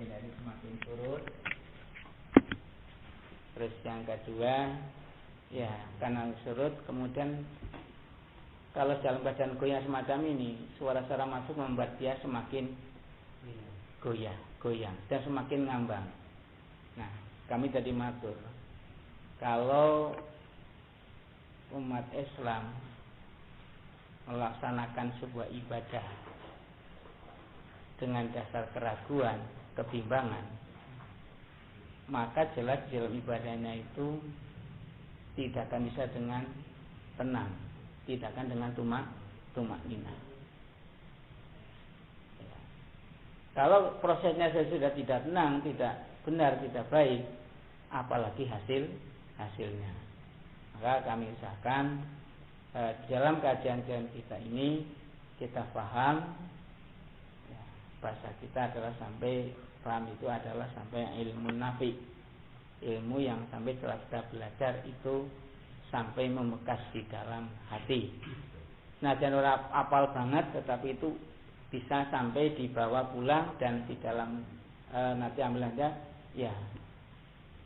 jadi semakin surut. Terus yang kedua, ya karena surut, kemudian kalau dalam keadaan goyah semacam ini, suara-suara masuk membuat dia semakin goyang dan semakin ngambang. Nah, kami tadi matur, kalau umat Islam melaksanakan sebuah ibadah dengan dasar keraguan, kebimbangan, maka jelas dalam ibadahnya itu tidak akan bisa dengan tenang, tidak akan dengan tumak nina. Kalau prosesnya sudah tidak tenang, tidak benar, tidak baik, apalagi hasilnya. Maka kami usahakan dalam kajian kita ini kita paham, ya, bahasa kita adalah sampai paham itu adalah sampai ilmu nafi, ilmu yang sampai setelah kita belajar itu sampai membekas di dalam hati. Nah, jangan orang apal banget, tetapi itu bisa sampai dibawa pulang dan di dalam nanti ambilannya, ya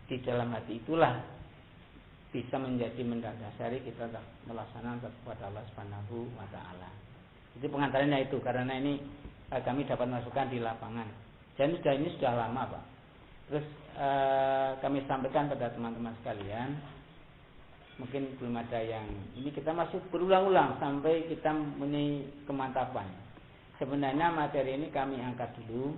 di dalam hati itulah bisa menjadi mendasari kita melaksanakan kepada Allah Subhanahu wa taala. Jadi pengantarannya itu, karena ini kami dapat masukan di lapangan. Dan ini sudah lama, Pak. Terus kami sampaikan pada teman-teman sekalian, mungkin belum ada yang ini, kita masih berulang-ulang sampai kita mempunyai kemantapan. Sebenarnya materi ini kami angkat dulu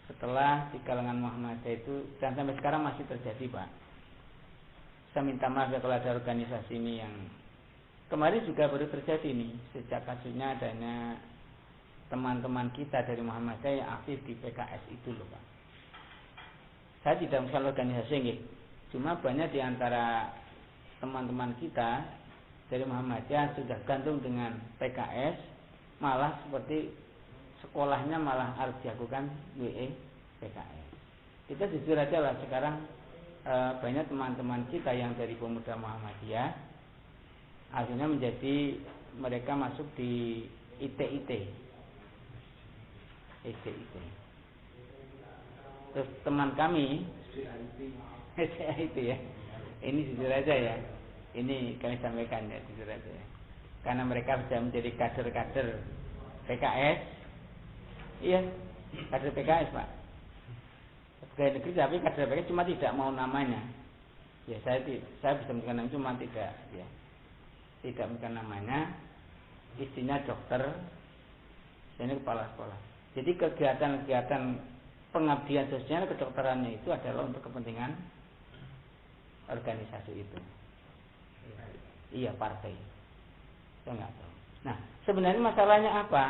setelah di kalangan Muhammadiyah itu, dan sampai sekarang masih terjadi, Pak. Saya minta maaf ya kalau ada organisasi ini yang kemarin juga baru terjadi nih, sejak kasusnya adanya teman-teman kita dari Muhammadiyah yang aktif di PKS itu loh, Pak. Saya tidak masalah organisasi ini, cuma banyak di antara teman-teman kita dari Muhammadiyah sudah gantung dengan PKS, malah seperti sekolahnya malah harus dilakukan WE PKS. Kita jujur aja lah, sekarang banyak teman-teman kita yang dari pemuda Muhammadiyah akhirnya menjadi, mereka masuk di IT. Terus teman kami IT ya, ini jujur aja ya, ini kami sampaikan ya, jujur aja ya, karena mereka sudah menjadi kader-kader PKS. Iya, kader PKS, Pak. Pegawai negeri tapi kader PKS, cuma tidak mau namanya. Ya, saya bisa memberikan namanya, cuma tidak memberikan namanya. Istrinya dokter, ini kepala sekolah. Jadi kegiatan-kegiatan pengabdian sosial kedokterannya itu adalah untuk kepentingan organisasi itu. Iya, partai. Saya nggak tahu. Nah, sebenarnya masalahnya apa?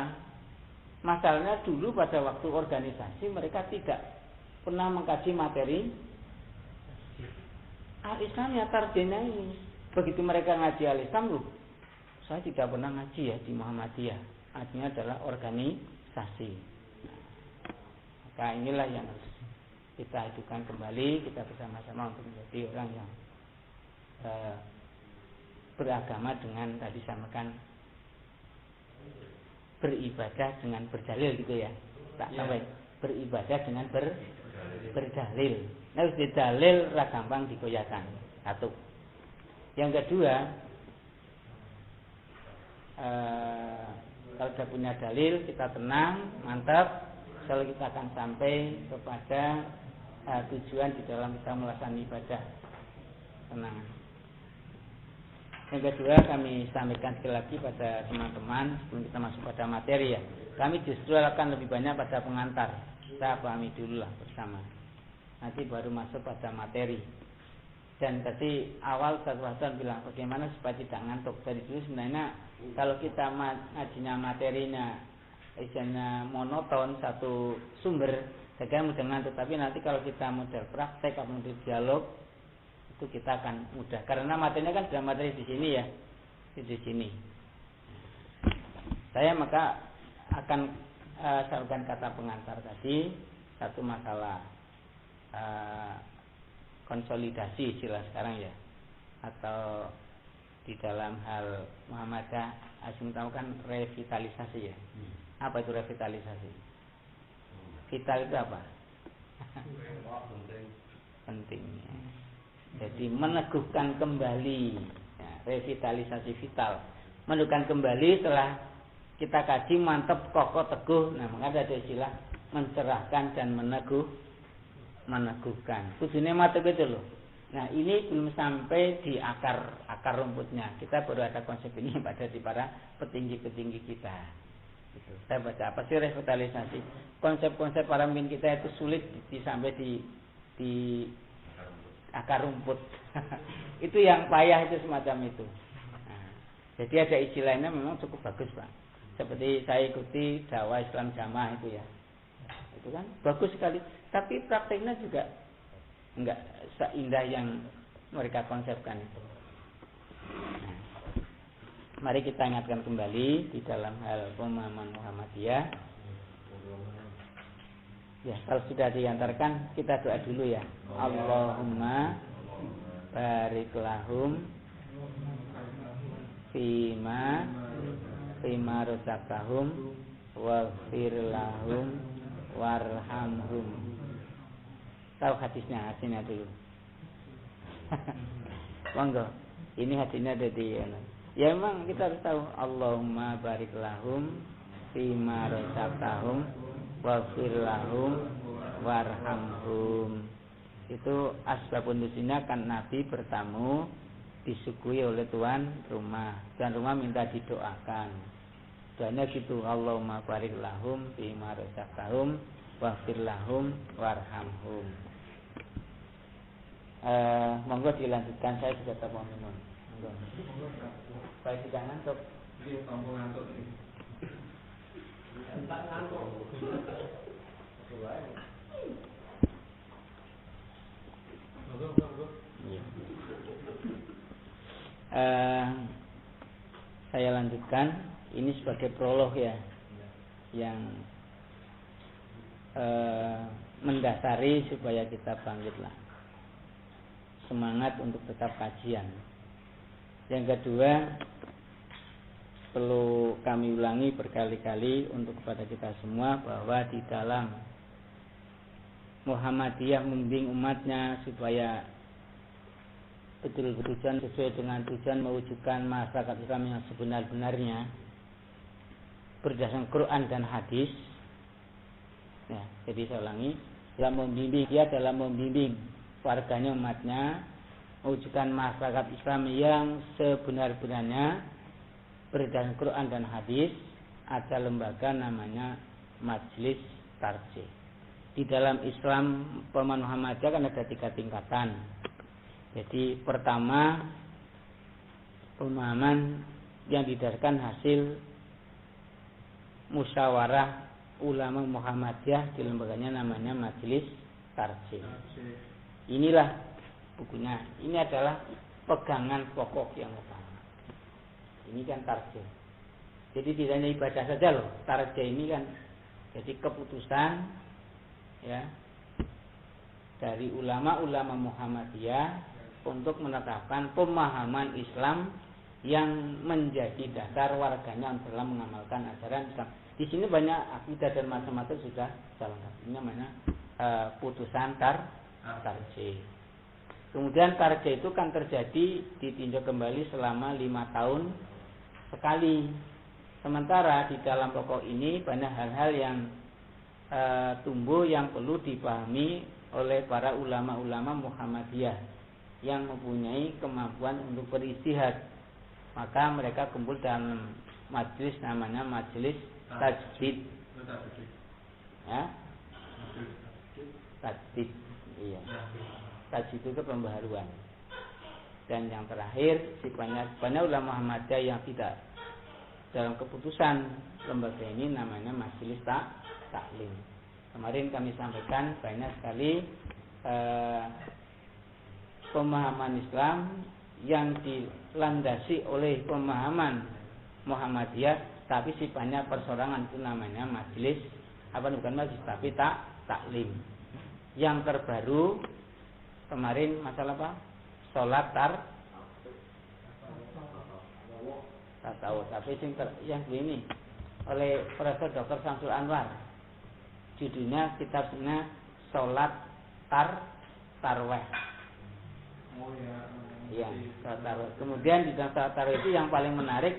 Masalahnya dulu pada waktu organisasi mereka tidak pernah mengkaji materi al-Islam, ya tarjenya ini. Begitu mereka ngaji al-Islam, loh, saya tidak pernah ngaji ya di Muhammadiyah. Artinya adalah organisasi. Nah, maka inilah yang harus kita hidupkan kembali, kita bersama-sama untuk menjadi orang yang beragama dengan tadi samakan beribadah dengan berdalil gitu ya. Tak sampai beribadah dengan berdalil. Nah, dalil ra gampang digoyahkan. Satu. Yang kedua, kalau sudah punya dalil, kita tenang, mantap. Selalu kita akan sampai kepada tujuan di dalam kita melaksanakan ibadah. Tenang. Yang kedua, kami sampaikan sekali lagi pada teman-teman sebelum kita masuk pada materi ya. Kami justru akan lebih banyak pada pengantar. Kita pahami dulu lah bersama. Nanti baru masuk pada materi. Dan tadi awal Ustaz Hasan bilang bagaimana supaya tidak ngantuk. Dari dulu sebenarnya kalau kita ngajinya materinya isinya monoton satu sumber, saya mudah ngantuk. Tapi nanti kalau kita model praktek atau model dialog, itu kita akan mudah. Karena materinya kan sudah materi di sini ya, di sini. Saya maka akan sampaikan kata pengantar tadi, satu masalah konsolidasi istilah sekarang ya, atau di dalam hal Muhammadiyah asing tahu kan revitalisasi ya. Apa itu revitalisasi? Vital itu apa? Pentingnya. Jadi meneguhkan kembali, ya, revitalisasi vital. Meneguhkan kembali setelah kita kaji mantap, kokoh, teguh. Nah, maka ada istilah mencerahkan dan meneguhkan. Kudune mantap itu loh. Nah, ini belum sampai di akar rumputnya. Kita baru ada konsep ini pada di para petinggi-petinggi kita. Gitu. Saya baca apa sih revitalisasi? Konsep-konsep para pemimpin kita itu sulit sampai di akar rumput. Itu yang payah itu semacam itu. Nah, jadi ada istilahnya memang cukup bagus, Pak. Seperti saya ikuti dakwah Islam Jamaah itu ya. Itu kan bagus sekali, tapi prakteknya juga enggak seindah yang mereka konsepkan itu. Nah, mari kita ingatkan kembali di dalam hal pemahaman Muhammadiyah. Ya, kalau sudah diantarkan kita doa dulu ya. Allahumma barik lahum fima razaqtahum waghfir lahum warhamhum. Tahu hadisnya dulu. Monggo. Ini hadisnya ada di ya memang kita harus tahu Allahumma barik lahum fima razaqtahum waghfir lahum warhamhum. Itu asbabun nuzulnya kan Nabi bertamu disuguhi oleh tuan rumah. Tuan rumah minta didoakan. Doanya gitu, Allahumma barik lahum fima razaqtahum waghfir lahum warhamhum. Monggo dilanjutkan, saya juga tak mau minum. Monggo. Baik, tidak ngantuk. Iya, kamu ngantuk nih. Tak ngantuk. Saya lanjutkan. Ini sebagai prolog ya, yang mendasari supaya kita bangkitlah semangat untuk tetap kajian. Yang kedua, perlu kami ulangi berkali-kali untuk kepada kita semua bahwa di dalam Muhammadiyah membimbing umatnya supaya betul-betul sesuai dengan tujuan mewujudkan masyarakat Islam yang sebenar-benarnya berdasarkan Quran dan hadis. Ya, jadi saya ulangi, dalam membimbing warganya, umatnya mewujudkan masyarakat Islam yang sebenar-benarnya berdasarkan Quran dan hadis. Ada lembaga namanya Majelis Tarjih. Di dalam Islam pemahaman Muhammadiyah kan ada 3 tingkatan. Jadi pertama, pemahaman yang didasarkan hasil musyawarah ulama Muhammadiyah, di lembaganya namanya Majelis Tarjih. Inilah bukunya. Ini adalah pegangan pokok yang utama. Ini kan tarjih. Jadi tidak hanya ibadah saja loh. Tarjih ini kan jadi keputusan ya dari ulama-ulama Muhammadiyah untuk menetapkan pemahaman Islam yang menjadi dasar warganya dalam mengamalkan ajaran Islam. Di sini banyak akidah dan macam-macam sudah jalankan. Ini namanya putusan tarjih. Kemudian tarjih itu kan terjadi ditinjau kembali selama 5 tahun sekali. Sementara di dalam pokok ini banyak hal-hal yang tumbuh yang perlu dipahami oleh para ulama-ulama Muhammadiyah yang mempunyai kemampuan untuk berijtihad. Maka mereka kumpul dalam majelis namanya Majelis Tajdid. Ya? Tajdid. Iya. Tajdid itu pembaharuan. Dan yang terakhir, banyak ulama Muhammadiyah yang tidak dalam keputusan lembaga ini namanya Majelis Taklim. Kemarin kami sampaikan banyak sekali pemahaman Islam yang dilandasi oleh pemahaman Muhammadiyah, tapi sifatnya persorangan, itu namanya majelis bukan majelis tapi taklim. Yang terbaru kemarin masalah apa? Salat tasawuf. Tapi yang ini oleh Profesor Dr. Samsul Anwar, judulnya kitabnya sholat tarweh. Ya, sholat tarweh. Kemudian di dalam sholat tarweh itu yang paling menarik,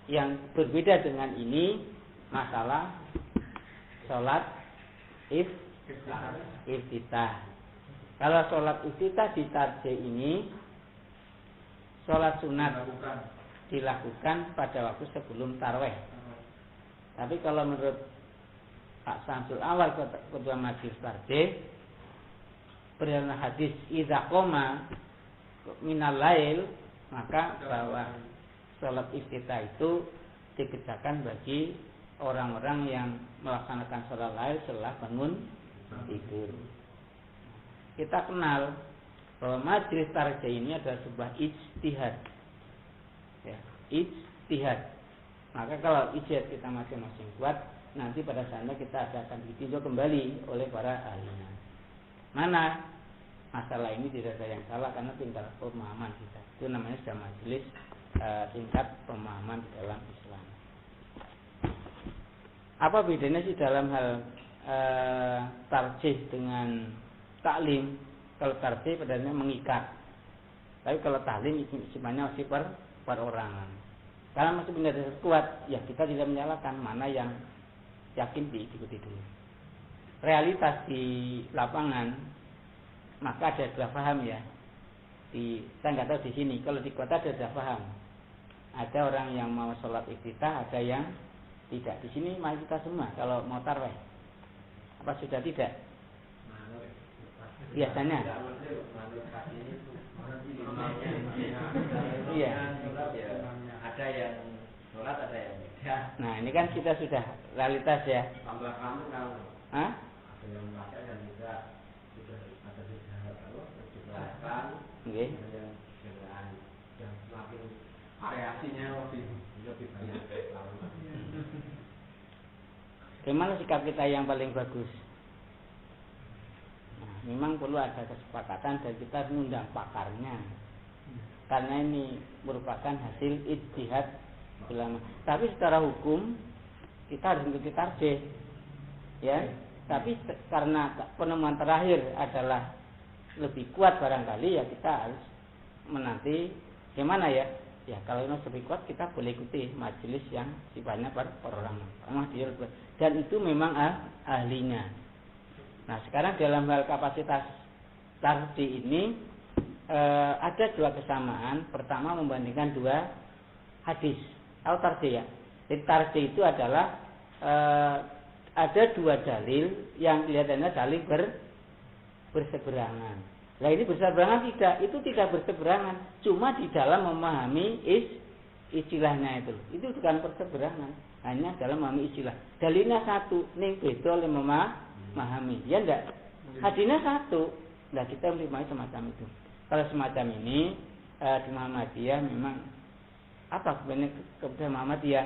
yang berbeda dengan ini, masalah sholat iftitah. Kalau sholat iftitah di tarjih ini, sholat sunat dilakukan pada waktu sebelum tarweh. Tapi kalau menurut Pak Samsul Awal, ketua majelis tarjih, berdasarkan hadis idza qoma minal lail, maka bahwa sholat iftitah itu dikerjakan bagi orang-orang yang melaksanakan sholat lail setelah bangun tidur. Kita kenal bahwa majelis tarjih ini adalah sebuah ijtihad. Ya, ijtihad. Maka kalau ijtihad kita masing-masing kuat, nanti pada saatnya kita akan ditinjau kembali oleh para ahlinya. Mana masalah ini tidak ada yang salah karena tingkat pemahaman kita. Itu namanya sudah majelis tingkat pemahaman di dalam Islam. Apa bedanya sih dalam hal tarjih dengan taklim? Kalau tarjih padanya mengikat, tapi kalau taklim itu sebenarnya masih perorangan. Karena masih benar kuat, ya kita tidak menyalahkan, mana yang yakin diikuti dulu. Realitas di lapangan, maka ada dua paham ya. Saya nggak tahu di sini. Kalau di kota ada dua paham. Ada orang yang mau sholat iftitah, ada yang tidak. Di sini mari kita semua kalau mau tarweh. Apa sudah tidak? Biasanya. Iya. Ada yang sholat, ada yang tidak. Nah ini kan kita sudah realitas ya. Tambah kamu tahu. Hah? Ada yang baca dan tidak sudah ada dijelaskan. Oke. Yang semakin variasinya lebih banyak. Bagaimana sikap kita yang paling bagus? Nah, memang perlu ada kesepakatan dan kita mengundang pakarnya. Karena ini merupakan hasil ijtihad ulama. Tapi secara hukum kita harus mengikuti tarjih. Ya. Tapi karena penemuan terakhir adalah lebih kuat barangkali, ya kita harus menanti gimana ya. Ya kalau ini lebih kuat kita boleh ikuti majelis yang sifatnya perorangan. Dan itu memang ahlinya. Nah sekarang dalam hal kapasitas tarjih ini ada dua kesamaan. Pertama membandingkan dua hadis atau tarjih ya. Jadi tarjih itu adalah ada dua dalil yang kelihatannya saling berseberangan. Nah ini berseberangan tidak, itu tidak berseberangan, cuma di dalam memahami istilahnya itu bukan berseberangan, hanya dalam memahami istilah. Dalilnya satu, ning beda oleh memahami, ya enggak? Hadisnya satu, nah kita memahami semacam itu. Kalau semacam ini di Muhammadiyah memang apa sebenarnya kepada Muhammadiyah?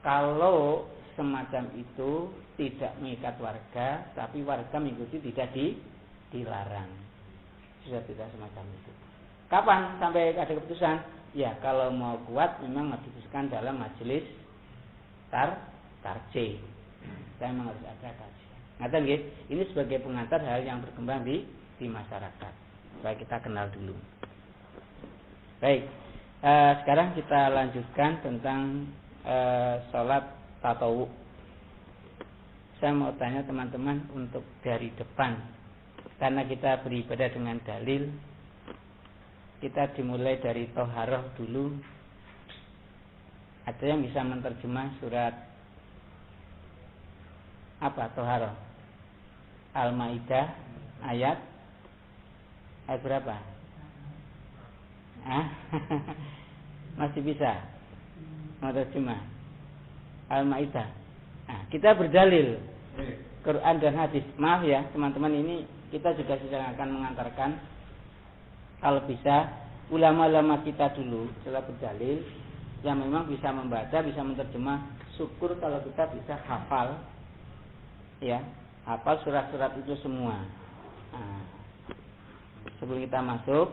Kalau semacam itu tidak mengikat warga, tapi warga mengikuti tidak dilarang. Sudah tidak semacam itu. Kapan sampai ada keputusan? Ya kalau mau kuat memang harus diputuskan dalam majelis tarjih. Saya memang harus ada kajian. Ngaten nggih, ini sebagai pengantar hal yang berkembang di masyarakat. Supaya kita kenal dulu. Baik. Sekarang kita lanjutkan tentang sholat tatawwu. Saya mau tanya teman-teman untuk dari depan. Karena kita beribadah dengan dalil, kita dimulai dari Toharoh dulu. Ada yang bisa menerjemah surat apa Toharoh? Al-Maidah ayat berapa? Masih bisa menerjemah Al-Maidah. Kita berdalil Quran dan hadis. Maaf ya teman-teman, ini kita juga sedang akan mengantarkan kalau bisa ulama-ulama kita dulu setelah berdalil yang memang bisa membaca, bisa menerjemah. Syukur kalau kita bisa hafal, ya, hafal surat-surat itu semua. Sebelum kita masuk,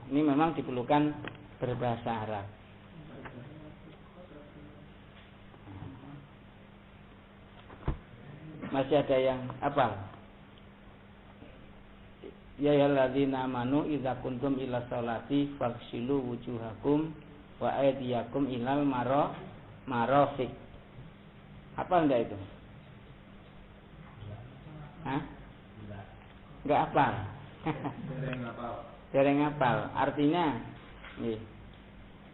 ini memang diperlukan berbahasa Arab. Masih ada yang hafal? ya ayyuhalladzina amanu idza kuntum ila sholati faghsilu wujuhakum wa aydiyakum ilal marafiq. Apa enggak itu? Hah? Enggak hafal. Dereng hafal. Artinya nggih.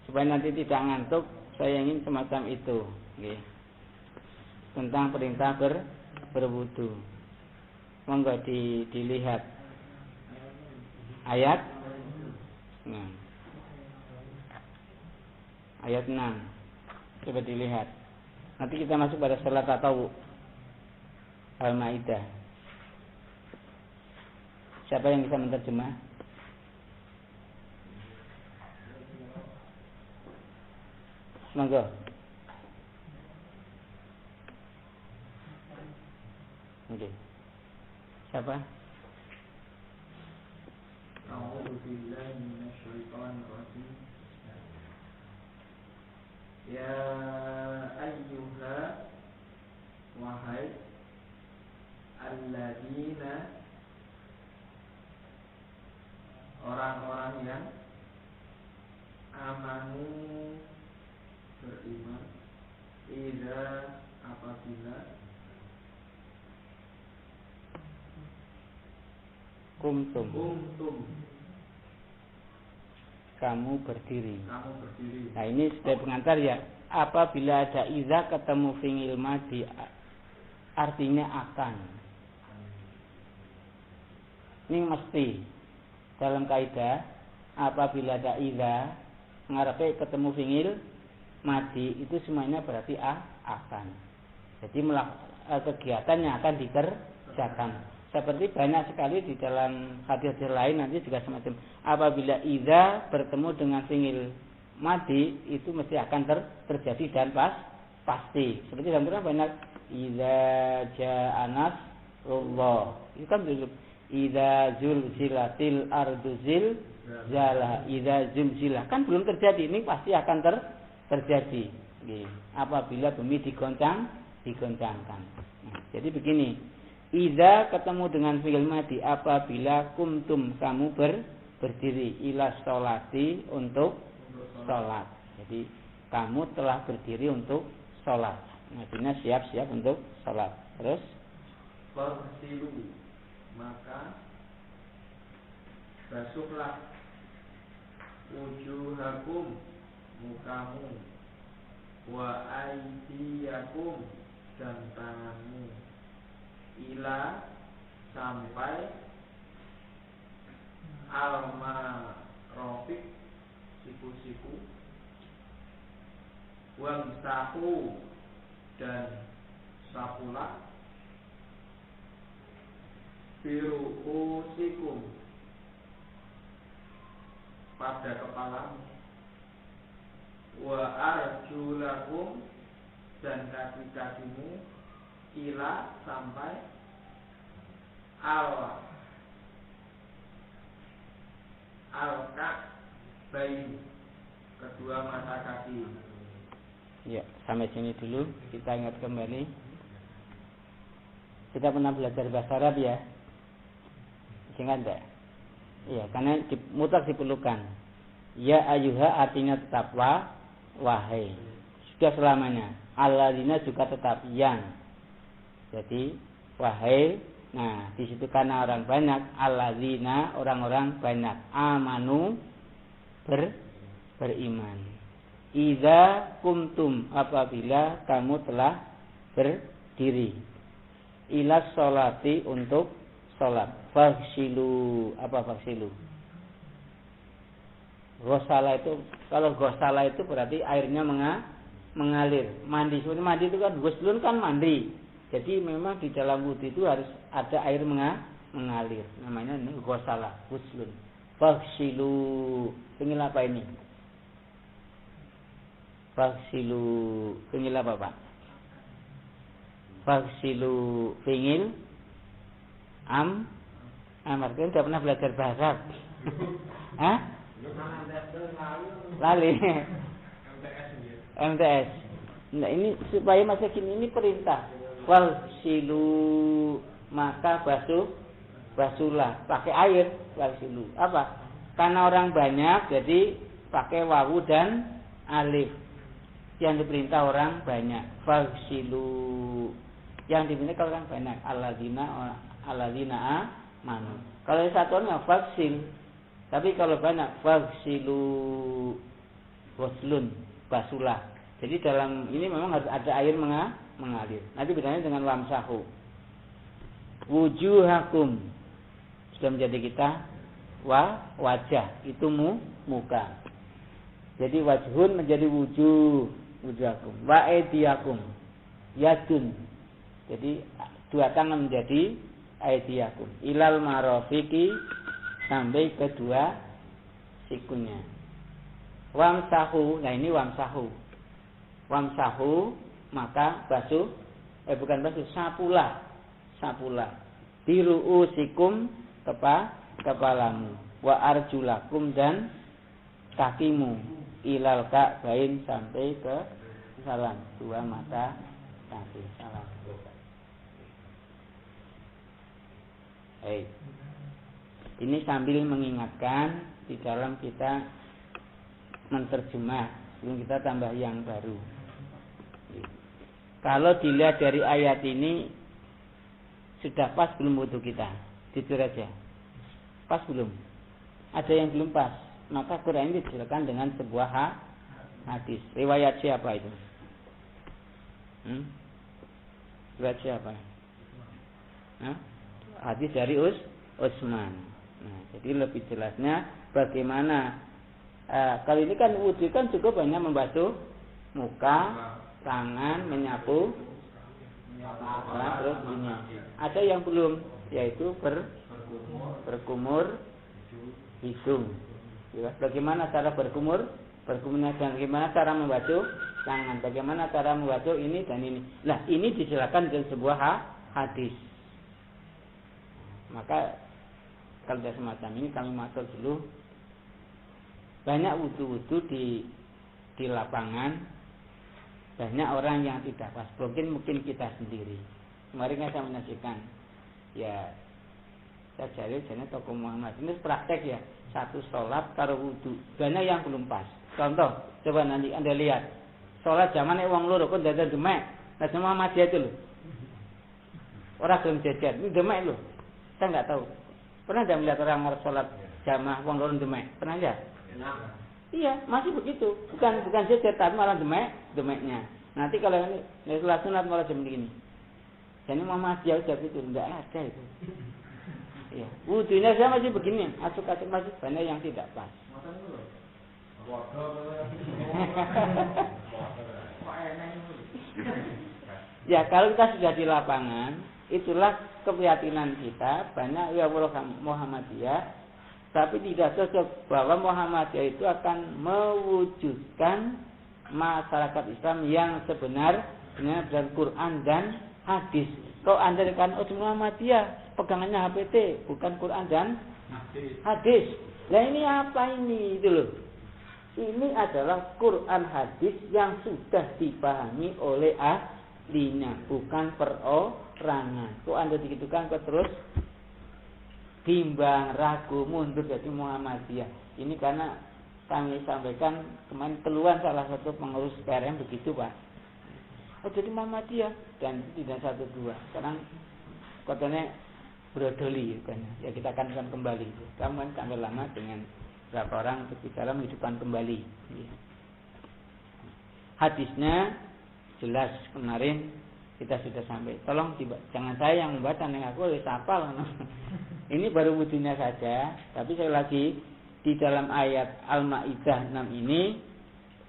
Supaya nanti tidak ngantuk, saya ingin semacam itu, nggih. Tentang perintah berwudu. Monggo dilihat ayat 6. Ayat 6. Coba dilihat. Nanti kita masuk pada salat tatawwu. Al-Maidah. Siapa yang bisa menerjemah? Monggo. Oke. Siapa? A'udzu billahi minasyaitonir rajim. Ya ayyuha wahai alladzina, orang-orang yang amanu beriman, idza apabila Kumtum kamu berdiri. Nah ini sudah pengantar ya. Apabila ada iza ketemu fi'il madhi, artinya akan. Ini mesti dalam kaidah apabila ada iza ngarepe ketemu fi'il madhi itu semuanya berarti akan. Jadi kegiatan yang akan dikerjakan. Seperti banyak sekali di dalam hadis-hadis lain nanti juga semacam apabila iza bertemu dengan fi'il madhi itu mesti akan terjadi dan pasti. Seperti dalam Quran banyak iza ja'a nasrullah. Itu kan iza zulzilatil ardu zilzalah, iza zulzilah. Kan belum terjadi, ini pasti akan terjadi. Apabila bumi digoncangkan. Nah, jadi begini. Iza ketemu dengan fi'il madhi apabila kumtum kamu berdiri ila sholati untuk sholat. Jadi kamu telah berdiri untuk sholat. Maksudnya siap-siap untuk sholat. Terus Faghsilu, maka basuhlah wujuhakum, mukamu, wa aydiyakum, dan tanganmu, ila sampai al-marafiq, siku-siku, wamsahu, dan sapulah biru'usikum, pada kepalamu, wa arjulakum, dan kaki-kakimu, ila sampai al-ka'bain, kedua mata kaki. Ya, sampai sini dulu. Kita ingat kembali. Kita pernah belajar bahasa Arab ya? Ingat enggak? Iya, karena mutlak diperlukan. Ya ayyuha artinya tetaplah, wahai. Sudah selamanya. Alladzina juga tetap yang. Jadi wahai, nah di situ karena orang banyak, alladzina orang-orang banyak, amanu beriman. Idza kumtum apabila kamu telah berdiri, ila sholati untuk sholat. Faghsilu, apa faghsilu? Ghusala itu, kalau ghusala itu berarti airnya mengalir. Mandi, seperti mandi itu kan ghuslun kan mandi. Jadi memang di dalam wudu itu harus ada air mengalir. Namanya ini ghusala, ghuslun. Faghsilu. Pengil apa ini? Faghsilu. Pengil apa, Pak? Faghsilu pengil amar. Kan sudah pernah belajar bahasa. Hah? Lali. MTS. Nah, ini supaya masa kini ini perintah. Wal silu, maka basuhlah, pakai air, fagsilu. Apa? Karena orang banyak jadi pakai wawu dan alif. Yang diperintah orang banyak, fagsilu. Yang diperintah orang banyak, alladzina amanu. Kalau satu orang fagsil. Tapi kalau banyak fagsilu, waslun, basuhlah. Jadi dalam ini memang harus ada air mengalir. Nanti bedanya dengan wamsahu. Wujuhakum sudah menjadi kita wajah, itu muka. Jadi wajhun menjadi wujuhakum. Wa aydiyakum yadun. Jadi dua tangan menjadi aydiyakum. Ilal marafiqi sampai kedua sikunya. Wamsahu, nah ini wamsahu. Wamsahu maka basuh bukan basuh, sapulah diruusikum kepalamu wa arjulakum dan kakimu ilal ka'bain sampai ke salam dua mata kaki salam. Ini sambil mengingatkan di dalam kita menerjemah sebelum kita tambah yang baru. Kalau dilihat dari ayat ini sudah pas belum wudu kita? Jujur aja. Pas belum? Ada yang belum pas. Maka Quran ini dijelaskan dengan sebuah hadis. Riwayat siapa itu? Riwayat siapa? Hadis dari Utsman. Nah, jadi lebih jelasnya bagaimana kali ini kan wudu kan cukup hanya membasuh muka, tangan, menyapu, terus ini. Ada yang belum, yaitu berkumur hidung. Ya, bagaimana cara berkumur? Berkumurnya dan bagaimana cara membasuh tangan? Bagaimana cara membasuh ini dan ini? Nah, ini disilakan dengan sebuah hadis. Maka kalau semacam ini kami matur dulu. Banyak wudu-wudu di lapangan, banyak orang yang tidak pas. Mungkin kita sendiri. Kemarin saya menyaksikan, ya saya cari toko Muhammad ini praktek ya, satu sholat taruh wudu, banyak yang belum pas. Contoh, coba nanti Anda lihat, sholat zaman wong loro kok dadak demek, nah semua Muhammadiyah itu loh, orang belum jajar, ini demek loh, saya nggak tahu. Pernah tidak melihat orang sholat jamaah wong loro demek? Pernah lihat? Iya, masih begitu. Bukan jajar, tapi malah demeknya. Nanti kalau ini sholat sunat malah jam begini. Jadi Muhammadiyah udah itu enggak ada itu. Iya, wudunya saya masih begini, asuk-asuk masih banyak yang tidak pas. Ya, kalau kita sudah di lapangan, itulah keprihatinan kita. Banyak ya Muhammadiyah tapi tidak cocok bahwa Muhammadiyah itu akan mewujudkan masyarakat Islam yang sebenarnya dari Quran dan hadis. Kalau Anda kan Muhammadiyah pegangannya HPT bukan Quran dan hadis. Nah ini apa ini itu loh. Ini adalah Quran hadis yang sudah dipahami oleh ahlinya, bukan perorangan. Kok Anda digitukan kok terus bimbang, ragu, mundur jadi Muhammadiyah. Ini karena kami sampaikan kemarin keluhan salah satu pengurus PRM begitu Pak. Oh jadi Muhammadiyah dan tidak satu dua. Sekarang katanya brodoli kan. Ya kita akan kembali. Kamu kan sampai lama dengan berapa orang untuk bicara menghidupkan kembali. Hadisnya jelas kemarin kita sudah sampai. Tolong jangan saya yang membaca, yang aku harus hafal. Ini baru wudunya saja, tapi saya lagi di dalam ayat Al-Maidah 6 ini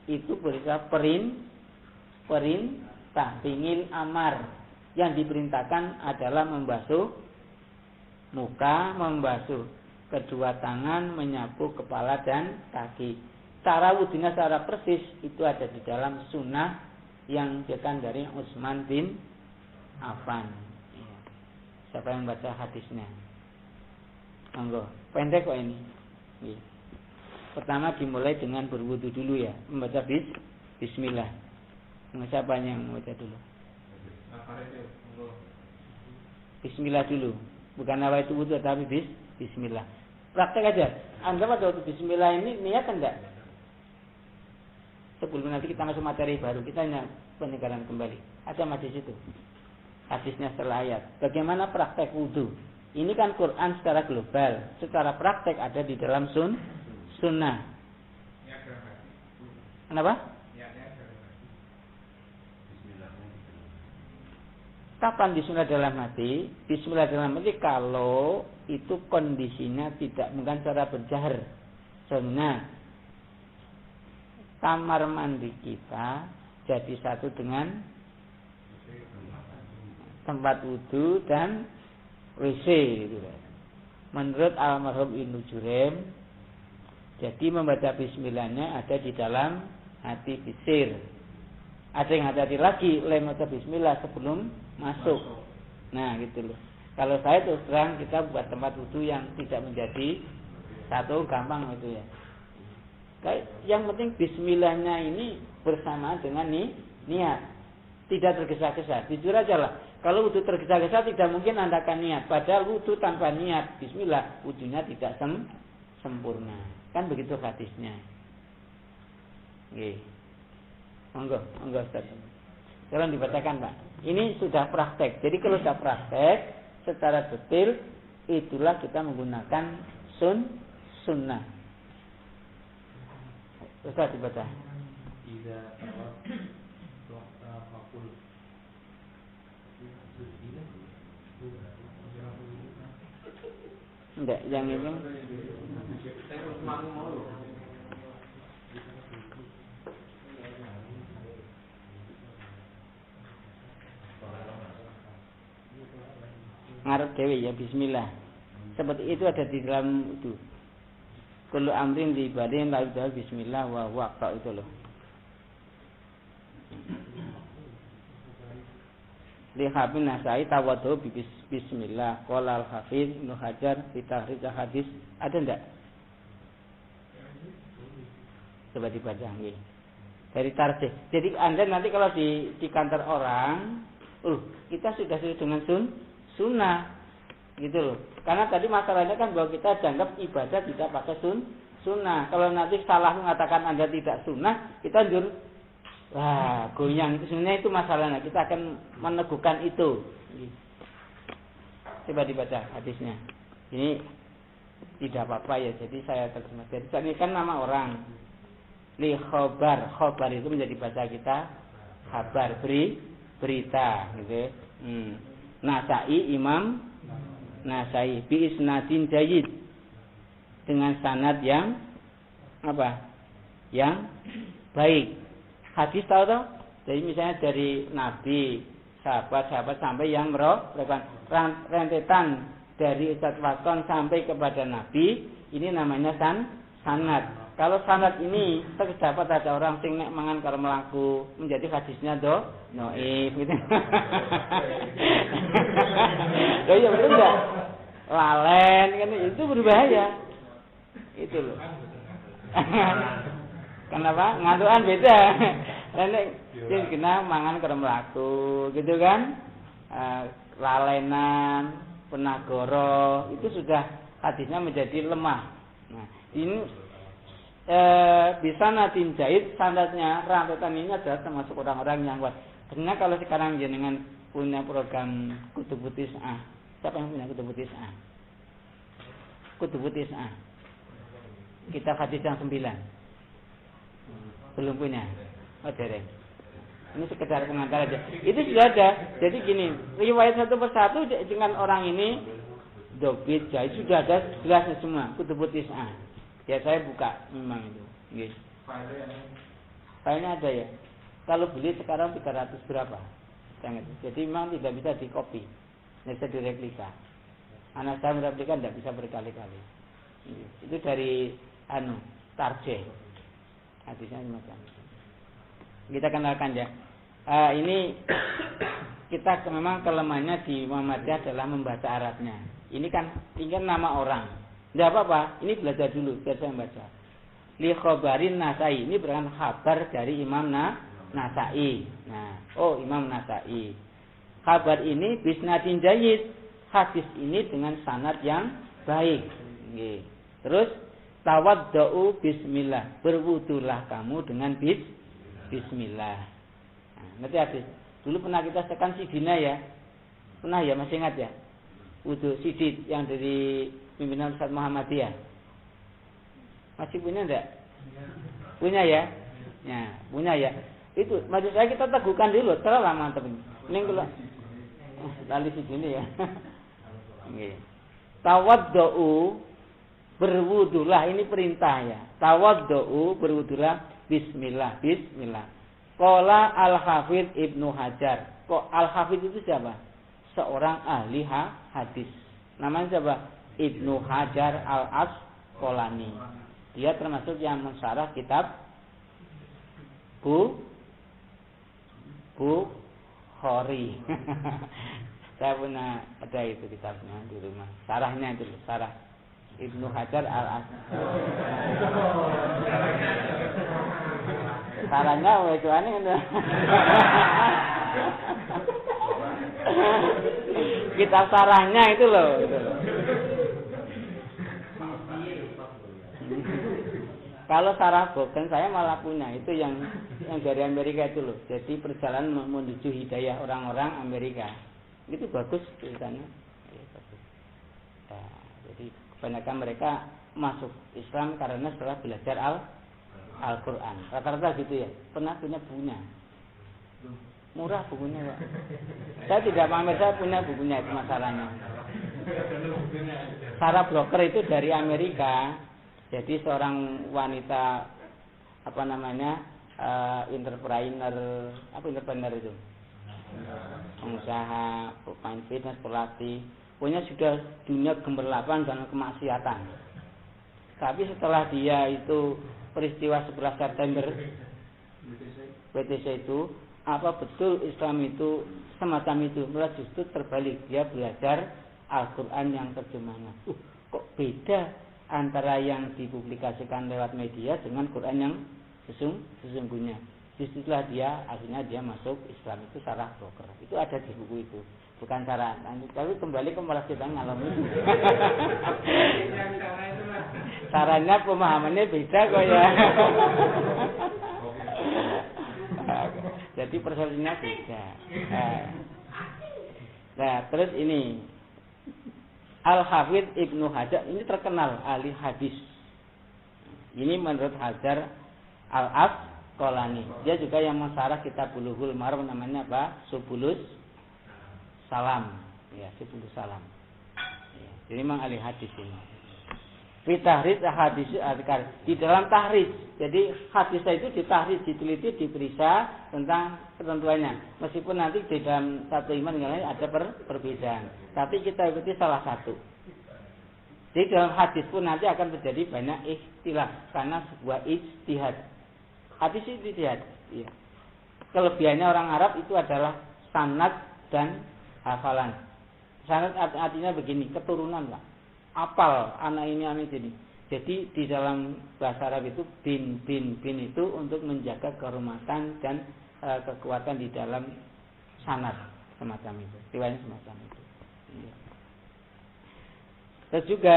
itu berusaha perintah pingil amar. Yang diperintahkan adalah membasuh muka, membasuh kedua tangan, menyapu kepala dan kaki. Cara wudunya secara persis itu ada di dalam sunnah yang dikatakan dari Utsman bin Affan. Siapa yang baca hadisnya? Monggo, pendek kok ini. Pertama dimulai dengan berwudu dulu ya, membaca bismillah. Siapa yang membaca dulu? Bismillah dulu. Bukan nawaitu wudu tapi bismillah. Praktek aja. Anda pada waktu bismillah ini niat enggak? Sebelum nanti kita masuk materi baru, kita hanya penyegaran kembali. Ada hadis itu. Hadisnya setelah ayat. Bagaimana praktek wudu? Ini kan Quran secara global. Secara praktek ada di dalam sunnah. Kenapa? Kapan bismillah dalam hati? Bismillah dalam hati kalau itu kondisinya tidak bukan cara berjahar. Contohnya kamar mandi kita jadi satu dengan tempat wudu dan WC gitu. Menurut almarhum Ibnu Jurem, jadi membaca bismillahnya ada di dalam hati bisir. Ada yang hati-hati lagi membaca bismillah sebelum masuk. Nah, gitu loh. Kalau saya terus terang kita buat tempat wudu yang tidak menjadi satu, gampang itu ya. Yang penting bismillahnya ini bersama dengan niat. Tidak tergesa-gesa. Jujur aja lah. Kalau wudu tergesa-gesa tidak mungkin Anda akan niat. Padahal wudu tanpa niat bismillah, wudunya tidak sempurna. Kan begitu hadisnya. Nggih. Monggo Ustaz. Sekarang dibacakan, Pak. Ini sudah praktek. Jadi kalau sudah praktek secara detail, itulah kita menggunakan sunnah. Ustaz dibaca. Enggak, yang itu. Ngarep dewe ya bismillah. Seperti itu ada di dalam itu. Kullu amrin di badin la yubda bismillah wa huwa aqta itu loh. Li Habib Nasai tawadhu bismillah qala al-Hafiz Ibnu Hajar fi tahrij hadis. Ada enggak? Coba dibaca nggih. Dari tarjih. Jadi Anda nanti kalau di kantor orang, kita sudah sesuai dengan sunnah gitu loh. Karena tadi masalahnya kan bahwa kita dianggap ibadah tidak pakai sunnah. Kalau nanti salah mengatakan Anda tidak sunnah, kita jujur goyang itu sebenarnya itu masalahnya. Kita akan meneguhkan itu. Coba dibaca hadisnya. Ini tidak apa-apa ya. Jadi saya terjemah. Jadi ini kan nama orang. Li khobar itu menjadi bahasa kita kabar berita gitu. Nasai Imam Nasai bi isnadin jayyid dengan sanad yang apa? Yang baik. Hadis tahu toh? Jadi misalnya dari Nabi, sahabat-sahabat sampai yang merokan rentetan dari Ustaz Waton sampai kepada Nabi, ini namanya sanad. Kalau sanad ini terdapat ada orang sing nek mangan karo mlaku menjadi hadisnya dhaif gitu. Loh ya betul enggak? Lalen kan itu berbahaya. Itu loh. Kenapa? Ngantukan beda. Nek sing kena mangan karo mlaku gitu kan? Lalenan, penagoro itu sudah hadisnya menjadi lemah. Nah, ini bisa natin jahit sandatnya rampetan ini adalah termasuk orang-orang yang kuat. Karena kalau sekarang jenengan punya program Kutubutis A, siapa yang punya Kutubutis A? Kutubutis A. Kita hadis yang 9. Belum punya. Oh, dereng. Ini sekedar pengantar aja. Itu sudah ada. Jadi gini, riwayat satu persatu dengan orang ini dobit jahit sudah ada jelasnya semua Kutubutis A. Ya saya buka memang itu. Nggih. Filenya ada ya. Kalau beli sekarang 300 berapa? Jadi memang tidak bisa dikopi. Tidak bisa direplika. Anak saya mereplika tidak bisa berkali-kali. Itu dari tarjih. Hadisnya semacam itu. Kita kenalkan ya. Ini kita memang kelemahannya di Muhammadiyah adalah membaca Arabnya. Ini kan tinggal nama orang. Tidak apa-apa, ini belajar dulu, biar saya baca. Li khobarin Nasai, ini berikan kabar dari Imam Nasai. Nah, Imam Nasai. Kabar ini bisnadin jayyid. hadis ini dengan sanad yang baik. Nggih. Terus tawaddau bismillah, berwudulah kamu dengan bismillah. Nah, ngerti hadis. Dulu pernah kita tekan Sidina ya. Pernah ya, masih ingat ya? Wudu Sidid yang dari pimpinan Ustaz Muhammadiyah. Masih punya enggak? Punya ya? Ya, punya ya. Itu maksud saya kita teguhkan dulu, terlalu lama tapi. Ini kalau lali sini ya. Nggih. Tawaddau, berwudulah, ini perintah ya. Tawaddau, berwudulah bismillah, bismillah. Qala Al-Hafidz Ibnu Hajar. Kok Al-Hafidz itu siapa? Seorang ahli hadis. Namanya siapa? Ibnu Hajar Al-Asqalani. Dia termasuk yang mensyarah kitab Bukhari. Saya punya ada itu kitabnya di rumah. Sarahnya itu, sarah Ibnu Hajar Al-Asqalani. Sarahnya itu aneh. Kitab sarahnya itu loh. Kalau sarah Bogen saya malah punya itu yang dari Amerika itu loh. Jadi perjalanan menuju hidayah orang-orang Amerika itu bagus tulisannya. Ya, bagus. Nah, jadi kebanyakan mereka masuk Islam karena setelah belajar Al-Quran. Rata-rata gitu ya. Pernah punya. Murah bukunya Pak. Saya tidak pamer, saya punya bukunya itu masalahnya. Sarah broker itu dari Amerika. Jadi seorang wanita entrepreneur itu, pengusaha, pemain fitness, pelatih, punya sudah dunia gemerlapan dan kemaksiatan. Tapi setelah dia itu peristiwa 11 September WTC itu, apa betul Islam itu semacam itu? Malah justru terbalik, dia belajar Al-Quran yang terjemahnya. Kok beda antara yang dipublikasikan lewat media dengan Quran yang sesungguhnya. Disitulah akhirnya dia masuk Islam, itu sarah broker. Itu ada di buku itu, bukan sarah. Tapi kembali ke malah kita ngalamin. Sarahnya pemahamannya beda kok ya. Jadi persepsinya beda. Nah, terus ini Al-Hafidz Ibnu Hajar ini terkenal ahli hadis. Ini menurut Hajar Al-Asqalani. Dia juga yang mensyarah kitab Bulughul Maram, namanya apa? Subulus Salam. Ya, Subulus Salam. Ya, jadi memang ahli hadis ini. Fi tahrid hadis azkar, di dalam tahrid. Jadi hadisnya itu ditahrid, diteliti, diperiksa tentang ketentuannya. Meskipun nanti di dalam satu iman yang lain ada perbedaan, tapi kita ikuti salah satu. Jadi dalam hadis pun nanti akan terjadi banyak ikhtilaf karena sebuah ijtihad. Hadis itu ijtihad. Iya. Kelebihannya orang Arab itu adalah sanad dan hafalan. Sanad artinya begini, keturunan lah. Apal anak ini. Jadi di dalam bahasa Arab itu bin itu untuk menjaga kehormatan dan kekuatan di dalam sanad semacam itu. Riwayat semacam itu. Iya. Terus juga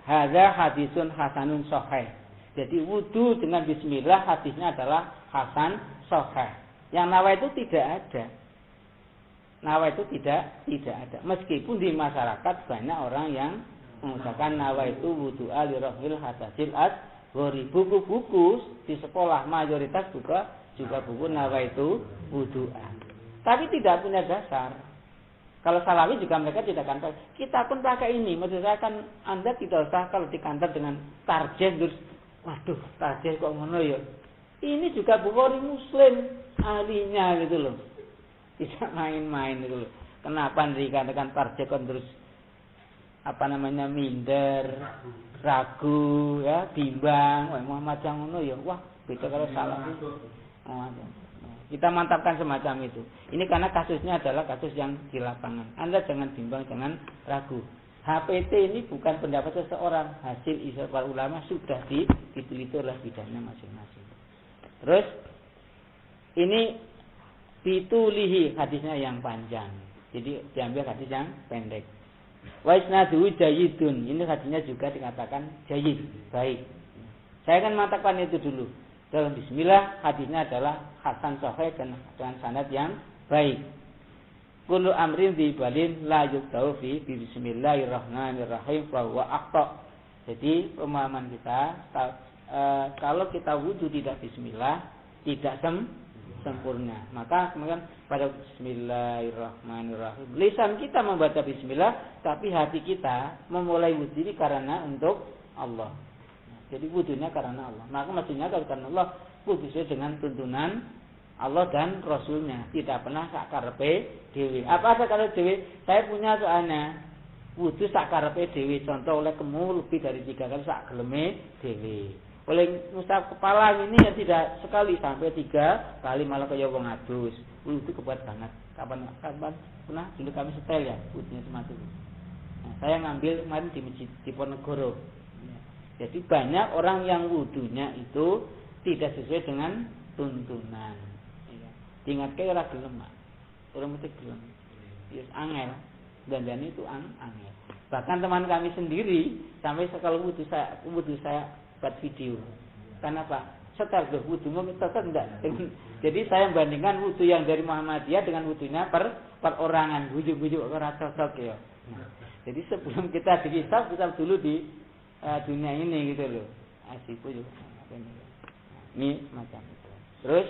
hadza hadisun hasanun sahih. Jadi wudu dengan bismillah hadisnya adalah hasan sahih. Yang nawa itu tidak ada. Nawa itu tidak ada. Meskipun di masyarakat banyak orang yang mengucapkan nawa itu wudu'a li rafil hadasil asghari. Buku-buku di sekolah mayoritas juga buku nawa itu wudu'a. Tapi tidak punya dasar. Kalau salafi juga mereka tidak kantor. Kita pun pakai ini. Maksud saya kan Anda tidak usah kalau di kantor dengan tarjih terus, waduh tarjih kok ngono ya. Ini juga Bukhari Muslim ahlinya gitu loh. Tidak main-main gitu loh. Kenapa dikatakan tarjih kon terus minder, ragu, ya, bimbang, Muhammad yang ngono ya. Wah, beda kalau salafi. Kita mantapkan semacam itu. Ini karena kasusnya adalah kasus yang di lapangan. Anda jangan bimbang, jangan ragu. HPT ini bukan pendapat seseorang, hasil ijma para ulama sudah diteliti oleh bidangnya masing-masing. Terus ini bitulihi, hadisnya yang panjang. Jadi diambil hadis yang pendek. Wa isnaduhu jayyidun. Ini hadisnya juga dikatakan jayyid, baik. Saya akan mengatakan itu dulu. Dalam bismillah hadisnya adalah hasan sahih dan dengan sanad yang baik. Kullu amrin dzibalin la yuqtau fi bismillahirrahmanirrahim fa huwa aqta. Jadi pemahaman kita kalau kita wudu tidak bismillah tidak sempurna. Maka kemudian pada bismillahirrahmanirrahim lisan kita membaca bismillah tapi hati kita memulai wudu ini karena untuk Allah. Jadi wudunya karena Allah. Maka maksudnya kalau karena Allah wudu sesuai dengan tuntunan Allah dan Rasulnya. Tidak pernah sakarepe dewi. Apa sakarepe dewi? Saya punya soalnya wudu sakarepe dewi. Contoh oleh kemu lebih dari 3 kali sak geleme dewi. Oleh ngusap kepala ini ya tidak sekali sampai 3 kali malah kaya wong adus. Wudu kebuat banget. Kapan pernah dulu kami setel ya wudunya semacam itu. Nah, saya ngambil kemarin di masjid di Ponegoro. Jadi banyak orang yang wudunya itu tidak sesuai dengan tuntunan. Diingatkan ora gelem, Mak. Ora mesti gelem. Yes, angel. Dan itu angel. Bahkan teman kami sendiri sampai sekali wudu saya buat video. Kenapa? Setel ke wudumu tetap enggak. Jadi saya bandingkan wudu yang dari Muhammadiyah dengan wudunya perorangan. Wudu-wudu ora cocok ya. Nah, jadi sebelum kita dihisab kita dulu di dunia ini gitu loh. Asipu juga. Ini macam itu. Terus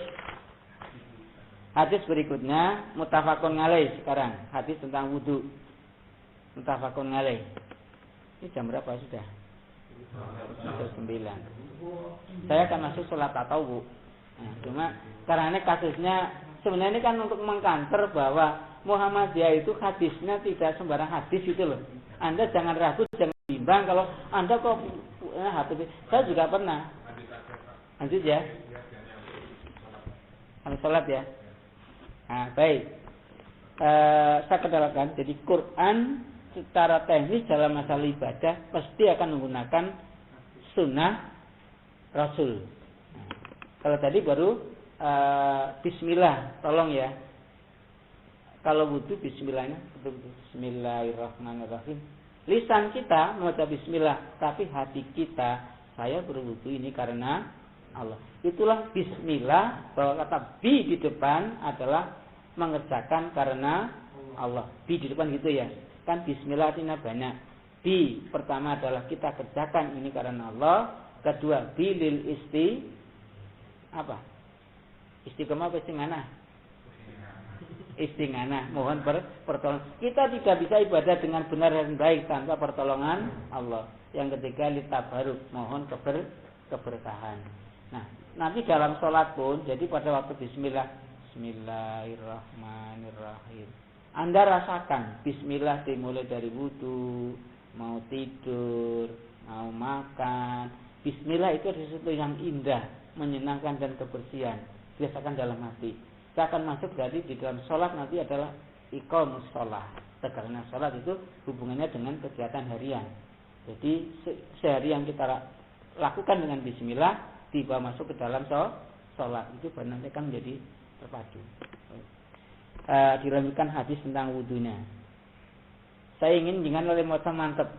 hadis berikutnya muttafaqun alaih sekarang. Hadis tentang wudu. Muttafaqun alaih. Ini jam berapa sudah? 9. Saya akan masuk sholat tatawwu. Nah, cuma karena ini kasusnya sebenarnya ini kan untuk mengkanter bahwa Muhammadiyah itu hadisnya tidak sembarang hadis itu loh. Anda jangan ragu, jangan bimbang kalau Anda kok hadis. Saya juga pernah. Lanjut ya. Kami sholat ya. Nah, baik. Saya kedalakan. Jadi Quran secara teknis dalam masalah ibadah pasti akan menggunakan sunnah Rasul. Nah, kalau tadi baru Bismillah, tolong ya. Kalau wudu Bismillahnya betul-betul Bismillahirrahmanirrahim. Lisan kita membaca Bismillah, tapi hati kita saya berwudu ini karena Allah. Itulah Bismillah, bahwa kata bi di depan adalah mengerjakan karena Allah. Bi di depan gitu ya. Kan Bismillah artinya banyak. Bi pertama adalah kita kerjakan ini karena Allah. Kedua bilil istiqomah apa istighanah? Istighanah, mohon pertolongan. Kita tidak bisa ibadah dengan benar dan baik tanpa pertolongan Allah. Yang ketiga litabaruk, mohon keberkahan. Nah, nanti dalam sholat pun, jadi pada waktu Bismillahirrahmanirrahim. Anda rasakan Bismillah dimulai dari wudu, mau tidur, mau makan. Bismillah itu sesuatu yang indah, menyenangkan dan kebersihan. Biasakan dalam hati. Saya akan masuk dari di dalam sholat nanti adalah iqamus sholat. Tegaknya sholat itu hubungannya dengan kegiatan harian. Jadi sehari yang kita lakukan dengan Bismillah tiba masuk ke dalam sholat itu nanti akan menjadi terpadu. Dilanjutkan hadis tentang wudunya. Saya ingin dengan oleh motor mantep.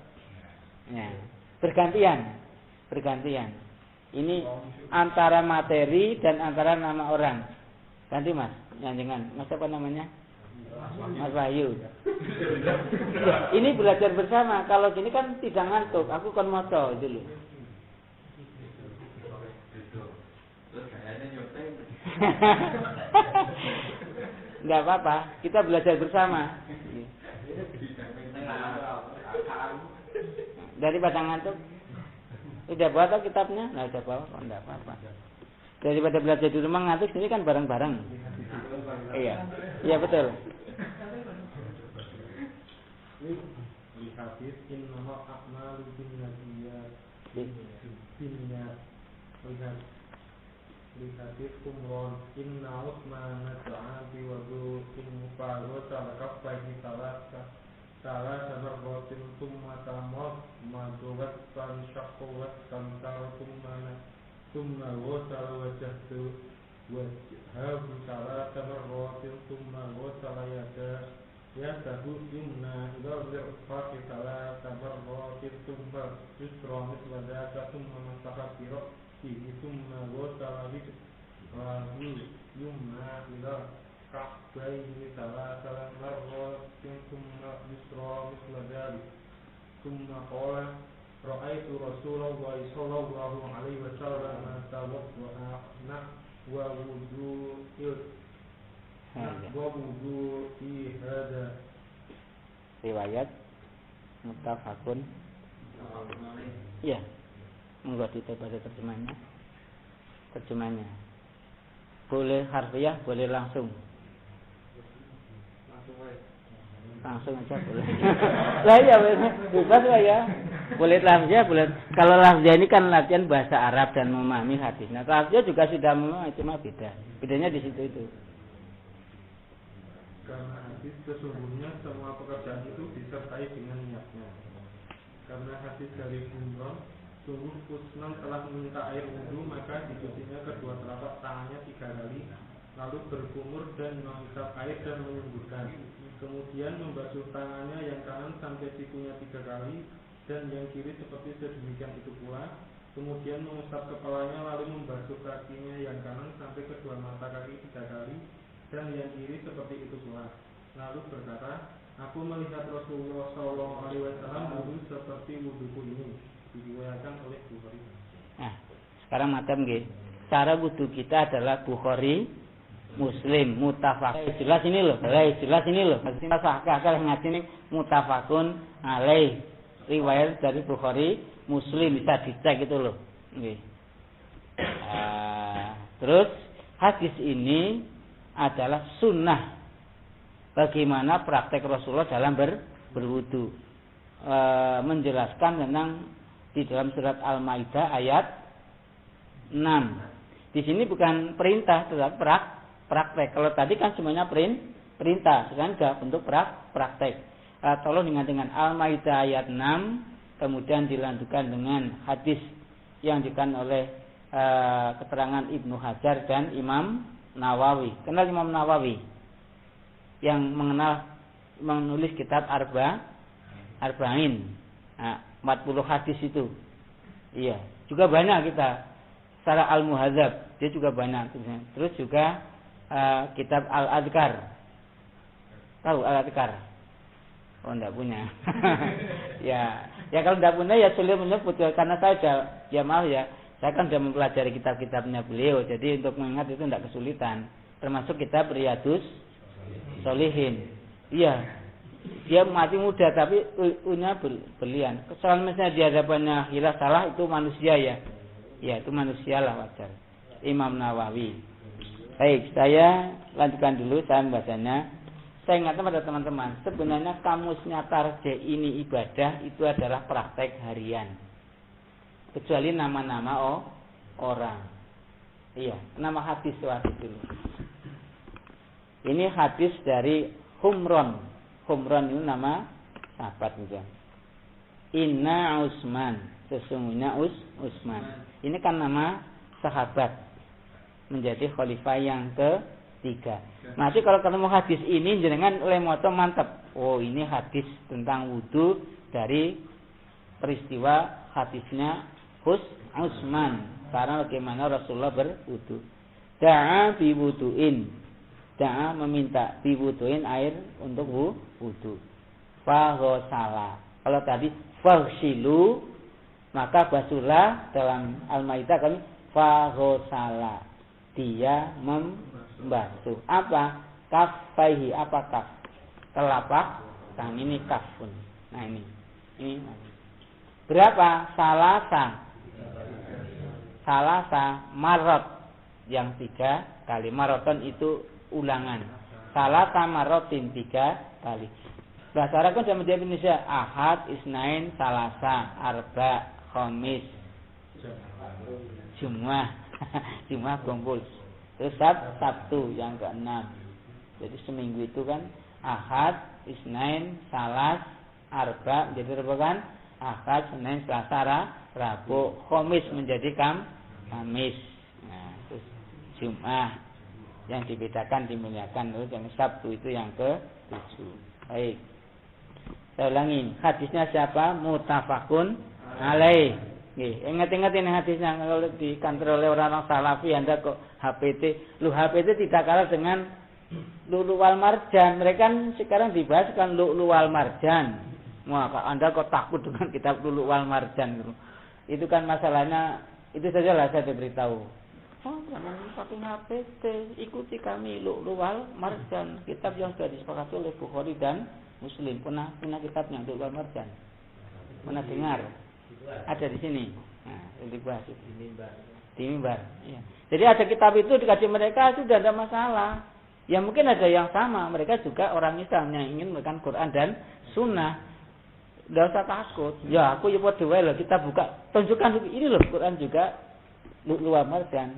Ya, bergantian. Ini antara materi dan antara nama orang. Ganti Mas, jangan. Mas apa namanya? Mas Wahyu. Ini belajar bersama. Kalau gini kan tidak ngantuk. Aku kan moto dulu. Enggak apa-apa. Kita belajar bersama. Daripada ngantuk. Udah bawa atau kitabnya? Nah, udah bawa. Oh, enggak apa-apa. Daripada belajar di rumah ngantuk, sini kan bareng-bareng. Iya. Iya betul. Hadis innaha a'malu binniyat. Hadis umron inna Utsman ta'abi wa in muqawwa talaqafa salah sabarbatin thumma tamad madurat tan syaqwat tan thumma ghasala wajhahu wajhahu salah sabarbatin thumma ghasala ya tahu yumna ila al-irfaqi tala tabarrati thumma yusra mithla dhaka thumma masaha bi ra'sihi thumma ghasala rijlahu yumna ila ka'bayhi tala marratin thumma yusra mithla dhalik thumma qala ra'aitu Rasulullah sallallahu alaihi wasallam tawadda'a wa wudu'il hada riwayat muttafaqun. Ya, monggo dibaca terjemahannya. Boleh harfiah, boleh langsung aja boleh. Lah ya bebas lah ya. Boleh lafzah, boleh. Kalau lafzah ini kan latihan bahasa Arab dan memahami hadis. Nah, lafzah juga sudah memahami, cuma beda. Bedanya di situ itu. Karena hadis sesungguhnya semua pekerjaan itu disertai dengan niatnya. Karena hadis dari Imran, sungguh Utsman telah meminta air wudu, maka dicucinya kedua telapak tangannya 3 kali, lalu berkumur dan menghisap air dan menyemburkan. Kemudian membasuh tangannya yang kanan sampai sikunya 3 kali, dan yang kiri seperti sedemikian itu pula. Kemudian mengusap kepalanya, lalu membasuh kakinya yang kanan sampai kedua mata kaki 3 kali, dan yang kiri seperti itu pula. Lalu berkata, aku melihat Rasulullah SAW wudhu seperti wudhuku ini. Diriwayatkan oleh Bukhari. Nah, sekarang macam nggih. Cara wudhu kita adalah Bukhari, Muslim, muttafaq. Jelas ini loh. Maksudnya sahih ngaji ini muttafaqun alaih. Riwayat dari Bukhari, Muslim, bisa dicek itu loh. Nggih. Terus hadis ini adalah sunnah bagaimana praktek Rasulullah dalam berwudu. Menjelaskan tentang di dalam surat Al-Maidah ayat 6. Di sini bukan perintah, tetapi praktek. Kalau tadi kan semuanya perintah, sekarang sudah bentuk praktek. Tolong ingat dengan Al-Maidah ayat 6, kemudian dilanjutkan dengan hadis yang diberikan oleh keterangan Ibnu Hajar dan Imam Nawawi. Kenal Imam Nawawi yang menulis kitab Arba'in. 40 hadis itu. Iya, juga banyak kita. Secara Al-Muhadzab dia juga banyak. Terus juga kitab Al-Adhkar. Tahu Al-Adhkar? Oh, enggak punya. ya kalau enggak punya ya sulit menyebut karena saya maaf ya. Saya kan sudah mempelajari kitab-kitabnya beliau, jadi untuk mengingat itu tidak kesulitan. Termasuk kitab Riyadhus Shalihin. Iya, dia mati muda tapi punya berlian. Kesalahan misalnya di hadapannya hilaf salah itu manusia ya. Ya itu manusia lah wajar. Imam Nawawi. Baik, saya lanjutkan dulu saya membacanya. Saya ingatkan pada teman-teman, sebenarnya kamusnya tarjih ini ibadah itu adalah praktek harian. Kecuali nama-nama orang. Iya, nama hadis dulu. Ini hadis dari Humron. Humron itu nama sahabat juga. Inna Utsman, sesungguhnya Utsman. Ini kan nama sahabat menjadi khalifah yang ketiga. Nanti kalau ketemu hadis ini jenengan lemoto mantap. Oh, ini hadis tentang wudu dari peristiwa hadisnya Utsman, karena bagaimana Rasulullah berwudu. Da'a bi wudu'in. Da'a meminta bi wudu'in air untuk wudu. Fa ghasala. Kalau tadi faghsilu maka basuhlah dalam Al-Maidah kan fa ghasala. Dia membasuh. Apa? Kaffaihi, apa kaf? Telapak tangan ini kafun. Nah ini. Berapa? Salasa marot yang 3 kali. Maroton itu ulangan. Salasa marotin 3 kali. Bahasa Arab kan sudah menjadi Indonesia. Ahad, Isnain, Salasa, Arba, Khamis, Jumat kumpul. Terus Sabtu yang ke-6. Jadi seminggu itu kan Ahad, Isnain, Salas, Arba menjadi berapa kan? Ahad, Senin, Selasa, Rabu, Khamis menjadi Kamis. Nah, terus Jumat yang dibedakan dimuliakan, terus yang Sabtu itu yang ke-7. Baik. Saya ulangi, hadisnya siapa? Muttafaqun alaih. Nggih, ingat-ingat ini hadisnya kalau dikantor oleh orang-orang salafi Anda kok HPT. Lu HPT tidak kalah dengan Lu'lu' wal Marjan. Mereka kan sekarang dibahas kan Lu'lu' wal Marjan. Wah, Anda kok takut dengan kitab Lu'lu' wal Marjan gitu. Itu kan masalahnya, itu sajalah saya beritahu. Oh, jangan pakai HPT, ikuti kami Lu'lu' wal Marjan, kitab yang sudah disepakati oleh Bukhari dan Muslim. Pernah kitabnya Lu'lu' wal Marjan? Pernah dengar? Ada di sini. Nah, dibahas di mimbar. Ya. Jadi ada kitab itu dikaji mereka sudah ada masalah. Ya mungkin ada yang sama. Mereka juga orang Islam yang ingin menekan Quran dan Sunnah. Tidak usah takut. Ya aku ya buat dua loh. Kita buka, tunjukkan ini loh Quran juga luar marjan.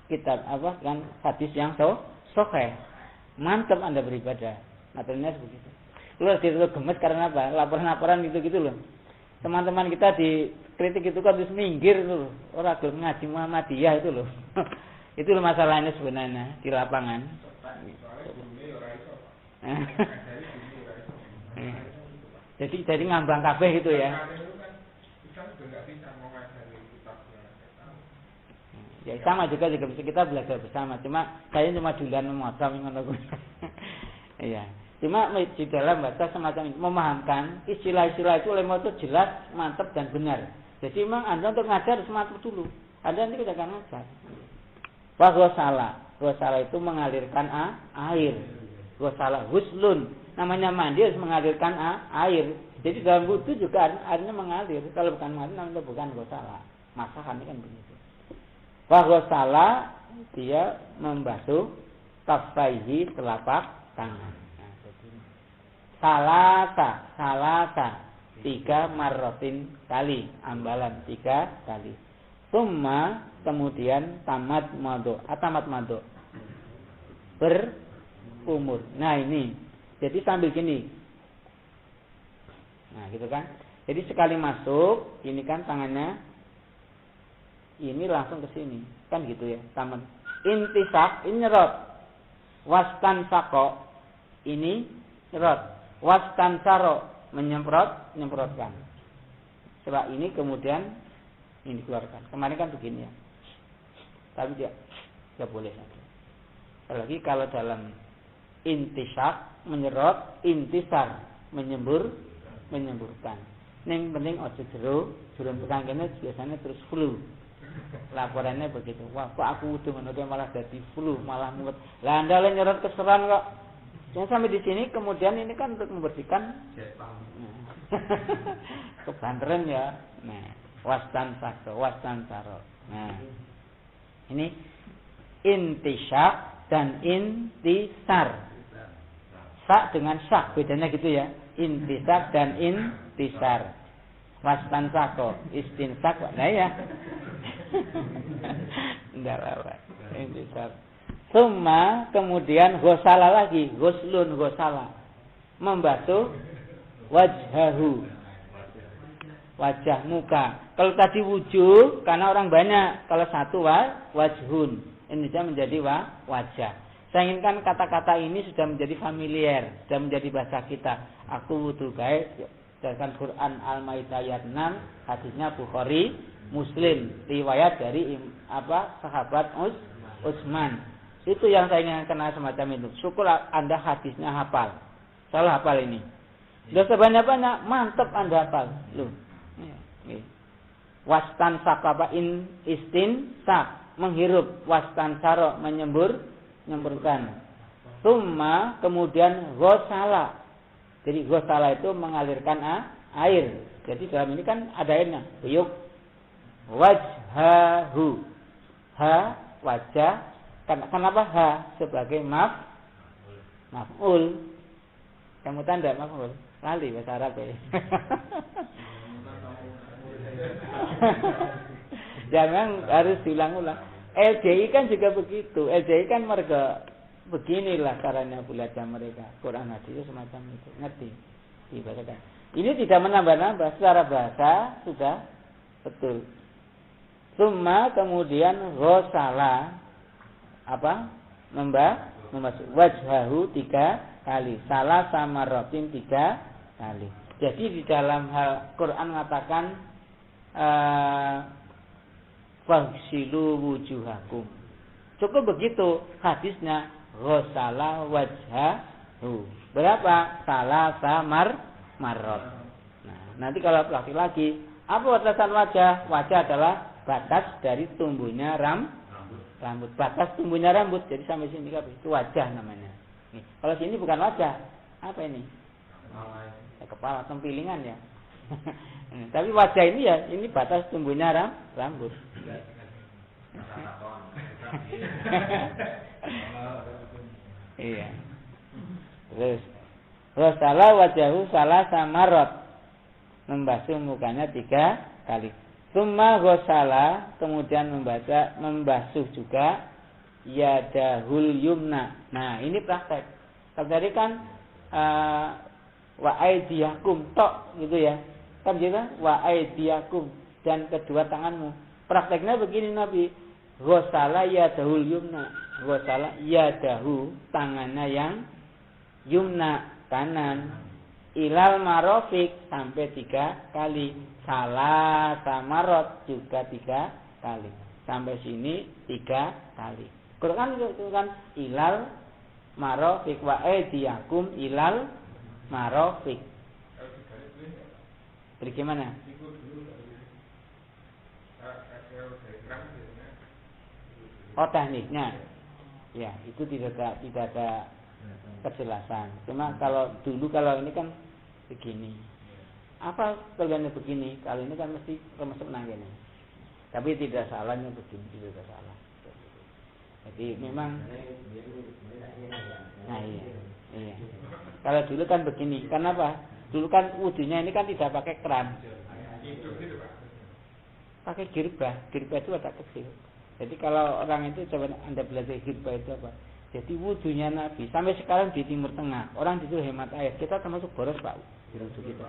Kitab apa kan hadis yang sahih. Mantap Anda beribadah. Materinya begitu. Lu gemes karena apa? Laporan-laporan gitu-gitu loh. Teman-teman kita dikritik itu kan terus minggir itu loh. Orang ngaji Muhammadiyah itu loh. Itu loh masalahnya sebenarnya di lapangan. Jadi ngambang kabeh gitu ya. Ya sama juga bisa kita belajar bersama. Cuma saya cuma duluan memotong ngono. Iya. Cuma di dalam bahasa semacam ini memahamkan istilah-istilah itu oleh itu jelas, mantap dan benar. Jadi memang Anda untuk ngajar harus mantap dulu. Anda nanti tidak akan ngajar. Ghusala itu mengalirkan air. Ghusala huslun. Namanya mandi harus mengalirkan air. Jadi dalam wudu juga airnya mengalir. Kalau bukan mandi namanya bukan ghusala. Masakan kan begitu. Ghusala dia membasuh kaffaihi telapak tangan. Salasa 3 marrotin kali, ambalan 3 kali. Summa kemudian tamat mado berumur. Nah ini, jadi sambil gini. Nah gitu kan. Jadi sekali masuk, ini kan tangannya, ini langsung ke sini, kan gitu ya. Tamat. Intisak, ini nyerot. Wastan sako, ini nyerot. Wastan saro menyemprotkan. Setelah ini kemudian ini dikeluarkan. Kemarin kan begini ya. Tapi dia tidak boleh lagi. Apalagi kalau dalam intisak menyerot, intisar menyemburkan. Yang penting ojo jero tekan kene biasanya terus flu. Laporannya begitu. Wah, kok aku udah menurut malah jadi flu, malah mumet. Lah Anda nyerot keseran kok. Yang sampai di sini kemudian ini kan untuk membersihkan kebanteran ya. Nah, wastan saro. Nah, ini intisyak dan intisar. Sa dengan syak bedanya gitu ya. Intisyak dan intisar. Wastan sako, istinsak. Nah ya. Enggak apa. Intisar. Summa kemudian ghusala lagi, ghusala. Membasuh wajhahu. Wajah muka. Kalau tadi wujuh karena orang banyak, kalau satu wajhun. Indonesia menjadi wajah. Saya inginkan kata-kata ini sudah menjadi familiar, sudah menjadi bahasa kita. Aku wudu guys, berdasarkan Quran Al-Maidah ayat 6, hadisnya Bukhari, Muslim, riwayat dari sahabat Utsman. Itu yang saya ingin kenal semacam itu. Syukur Anda hadisnya hafal. Salah hafal ini. Sudah sebanyak-banyak, mantap Anda hafal. Loh. Wastan sakaba istin sak, menghirup. Wastan saro, menyemburkan. Summa kemudian ghusala. Jadi ghusala itu mengalirkan air. Jadi dalam ini kan ada airnya. Buyuk. Wajhahu. Wajah. Kenapa ha sebagai maf'ul? Kamu tanda maf'ul? Lali bahasa Arab ya. Jangan harus diulang-ulang. LDI kan juga begitu. LDI kan mereka beginilah caranya belajar mereka. Quran hadis semacam itu. Ngerti? Dibacakan. Ini tidak menambah-nambah. Secara bahasa sudah betul. Summa kemudian ghusala membasuh wajhahu 3 kali. Salah sama rotin 3 kali. Jadi di dalam hal Quran mengatakan faghsilu wujuhakum. Cukup begitu hadisnya ghasala wajhahu. Berapa? Salah samar marot. Nah, nanti kalau laki-laki, apa batasan wajah? Wajah adalah batas dari tumbuhnya rambut. Batas tumbuhnya rambut. Jadi sampai sini itu wajah namanya. Nih, kalau sini bukan wajah. Apa ini? Kepala tempilingan ya. Tapi wajah ini ya, ini batas tumbuhnya rambut. Iya. Terus salah wajahu salah samarot, membasuh mukanya 3 kali. Summa ghasala, kemudian membasuh juga yadahul yumna. Nah, ini praktek. Kalau tadi kan wa aidiyakum tok gitu ya. Kan juga wa aidiyakum dan kedua tanganmu. Prakteknya begini Nabi, ghasala yadahul yumna. Ghasala yadahu, tangannya yang yumna, kanan, ilal marofik sampai 3 kali. Salah samarot juga 3 kali. Sampai sini 3 kali. Quran itu kan ilal marofik wa aidiyakum ilal marofik. Bagaimana? Oh, tekniknya. Ya, itu tidak ada kejelasan. Cuma kalau dulu kalau ini kan begini. Apa kalian begini? Kalau ini kan mesti termasuk nang ini. Tapi tidak salahnya begini, tidak salah. Jadi memang nah iya. Kalau dulu kan begini. Kenapa? Dulu kan wudunya ini kan tidak pakai keran. Pakai girbah. Girbah itu agak kecil. Jadi kalau orang itu coba Anda belajar girbah itu apa? Jadi wudunya Nabi sampai sekarang di Timur Tengah orang itu hemat air. Kita termasuk boros Pak di wudu kita.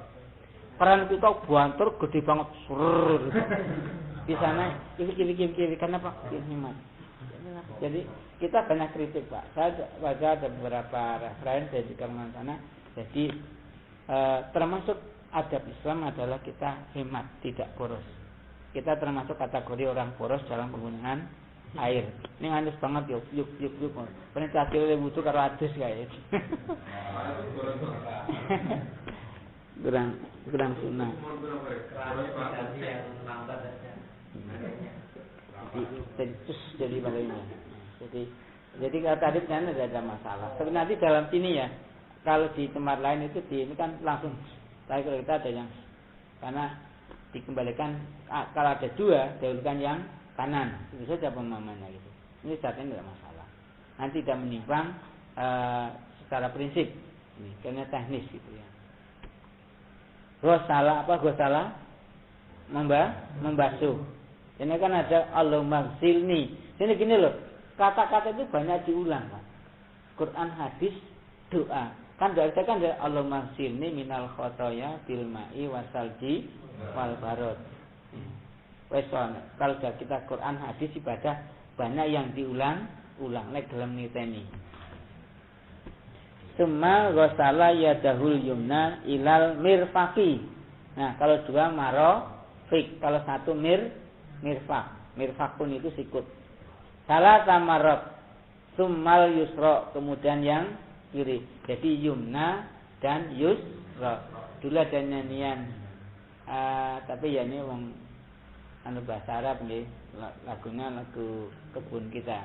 Peran kita buantur gede banget. Di sana kiri kenapa? Hemat. Jadi kita banyak kritik Pak. Saya baca ada beberapa referensi di kalangan sana. Jadi termasuk adab Islam adalah kita hemat, tidak boros. Kita termasuk kategori orang boros dalam penggunaan air. Ini nganis banget yuk. Perintah kira butuh karo adus kayak itu. Kurang sunnah. Jadi bagaimana? Jadi kalau tadi kan ada masalah. Tapi nanti dalam sini ya, kalau di tempat lain itu ini kan langsung. Tapi kalau kita ada yang karena dikembalikan kalau ada 2 dahulukan yang kanan itu saja pemahamannya gitu. Ini saatnya tidak masalah. Nanti tidak menyimpang secara prinsip ini karena teknis gitu ya. Ghasala membasuh. Ini kan ada Allahumma ghsilni. Ini gini loh. Kata-kata itu banyak diulang Pak. Quran, hadis, doa. Kan doa kita kan ada Allahumma ghsilni minal khotoya bil ma'i wasalji wal barod. Kalau kita Quran, hadis, ibadah banyak yang diulang lek dalam niteni. Summa ghasala yadahul yumna ilal mirfaqi. Nah, kalau 2 marofik, kalau 1 mirfaq. Mirfaq pun itu sikut. Salah samarot. Summal yusra, kemudian yang kiri. Jadi yumna dan yusra. Dulu ada nyanyian tapi ya ini wong bahasa Arab nih, lagunya lagu kebun kita.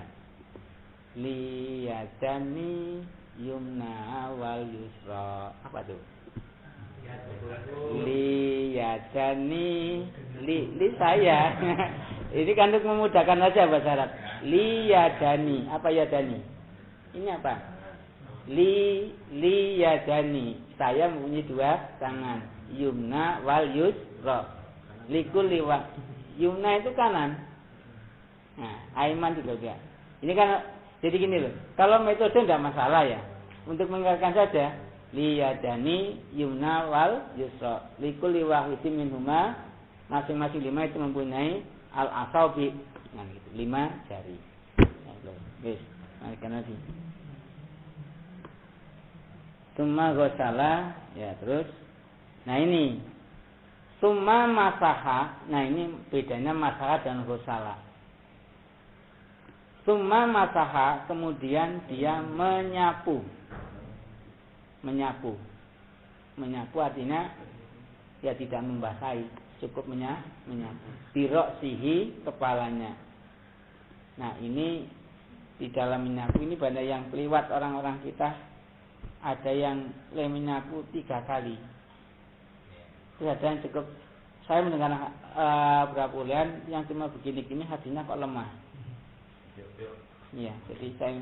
Liyadani yumna wal yusra. Apa tuh? Liyadani li saya. Ini kan untuk memudahkan aja bahasa Arab. Liyadani. Apa yadani? Ini apa? Liyadani. Saya mempunyai 2 tangan. Yumna wal yusra. Likul liwa. Yumna itu kanan. Nah, aiman itu juga. Ini kan jadi gini loh. Kalau metode tidak masalah ya. Untuk mengingatkan saja, liyadani yumna wal yusra. Likul liwa hitim minhuma, masing-masing 5 itu mempunyai al-asabi. Nah, gitu. 5 jari. Nah, guys, mari nanti. Summa ghasala, ya terus. Nah ini summa masaha. Nah ini bedanya masaha dan ghasala. Summa masaha, kemudian dia menyapu. Menyapu artinya ya tidak membasahi, cukup menyapu. Biroksihi, kepalanya. Nah ini di dalam menyapu ini banyak yang keliwat orang-orang kita. Ada yang menyapu 3 kali. Terus ada yang cukup. Saya mendengar beberapa bulan yang cuma begini-gini hatinya kok lemah. Iya, jadi saya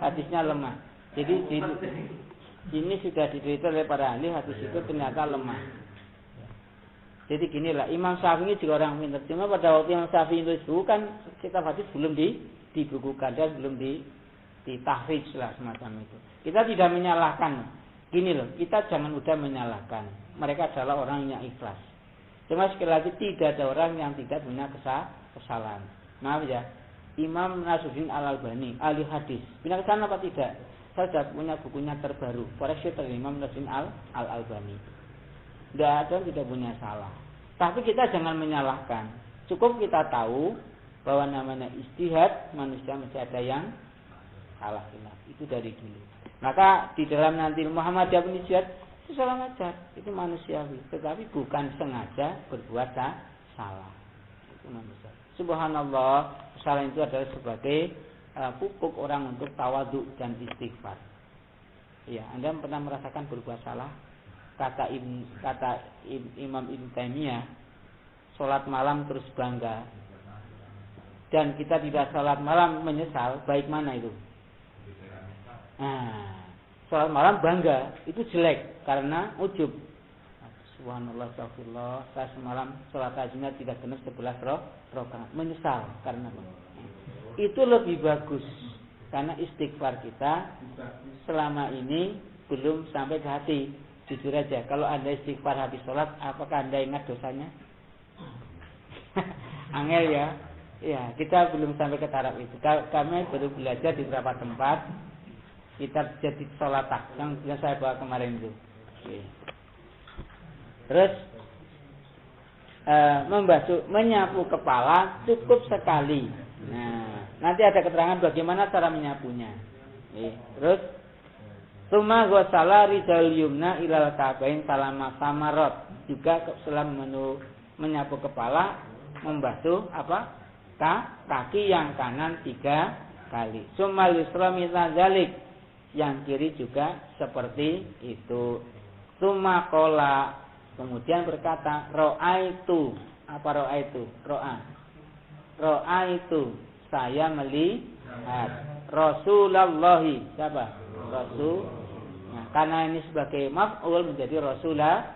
hadisnya lemah. Jadi ini sudah diteliti oleh para ahli, hadis itu ternyata lemah. Jadi ginilah, Imam Syafi'i juga orang pintar. Cuma pada waktu Imam Syafi'i itu bukan kitab hadis belum dibukukan dan belum ditahriz lah semacam itu. Kita tidak menyalahkan. Gini loh, kita jangan mudah menyalahkan. Mereka adalah orang yang ikhlas. Cuma sekali lagi tidak ada orang yang tidak punya kesalahan. Maaf ya, Imam Nasruddin Al-Albani, ahli hadis. Punya kesalahan apa tidak? Saya sudah punya bukunya terbaru. Koreksi dari Imam Nasruddin Al-Albani. Tidak ada yang tidak punya salah. Tapi kita jangan menyalahkan. Cukup kita tahu bahwa namanya ijtihad, manusia masih ada yang salah. Itu dari dulu. Maka di dalam nanti Muhammadiyah pun ijtihad, itu salah ngajar. Itu manusiawi. Tetapi bukan sengaja berbuat salah. Itu manusia. Subhanallah, kesalahan itu adalah sebagai pupuk orang untuk tawadhu dan istighfar. Ya, Anda pernah merasakan berbuat salah? Kata Imam Ibn Taimiyah, sholat malam terus bangga, dan kita tidak sholat malam menyesal, baik mana itu? Nah, sholat malam bangga itu jelek karena ujub. Subhanallah, astagfirullah, saya semalam sholat tahajudnya tidak benar 11 rakaat, menyesal karena itu lebih bagus karena istighfar kita selama ini belum sampai ke hati. Jujur aja, kalau Anda istighfar habis sholat, apakah Anda ingat dosanya? Angel ya. Ya, kita belum sampai ke taraf itu. Kami baru belajar di beberapa tempat. Kita jadi sholat yang saya bawa kemarin itu. Terus menyapu kepala cukup sekali. Nah, nanti ada keterangan bagaimana cara menyapunya. Terus Suma ghasala rijal yumna ilal ka'bain salama samarot. Juga setelah menyapu kepala, membasuh kaki yang kanan 3 kali. Suma yusra mithla dzalik. Yang kiri juga seperti itu. Suma qala, kemudian berkata, ra'aitu. Apa ra'aitu? Ra'aitu, saya melihat Rasulullahi. Siapa? Rasul. Nah, karena ini sebagai maf'ul menjadi Rasulullah.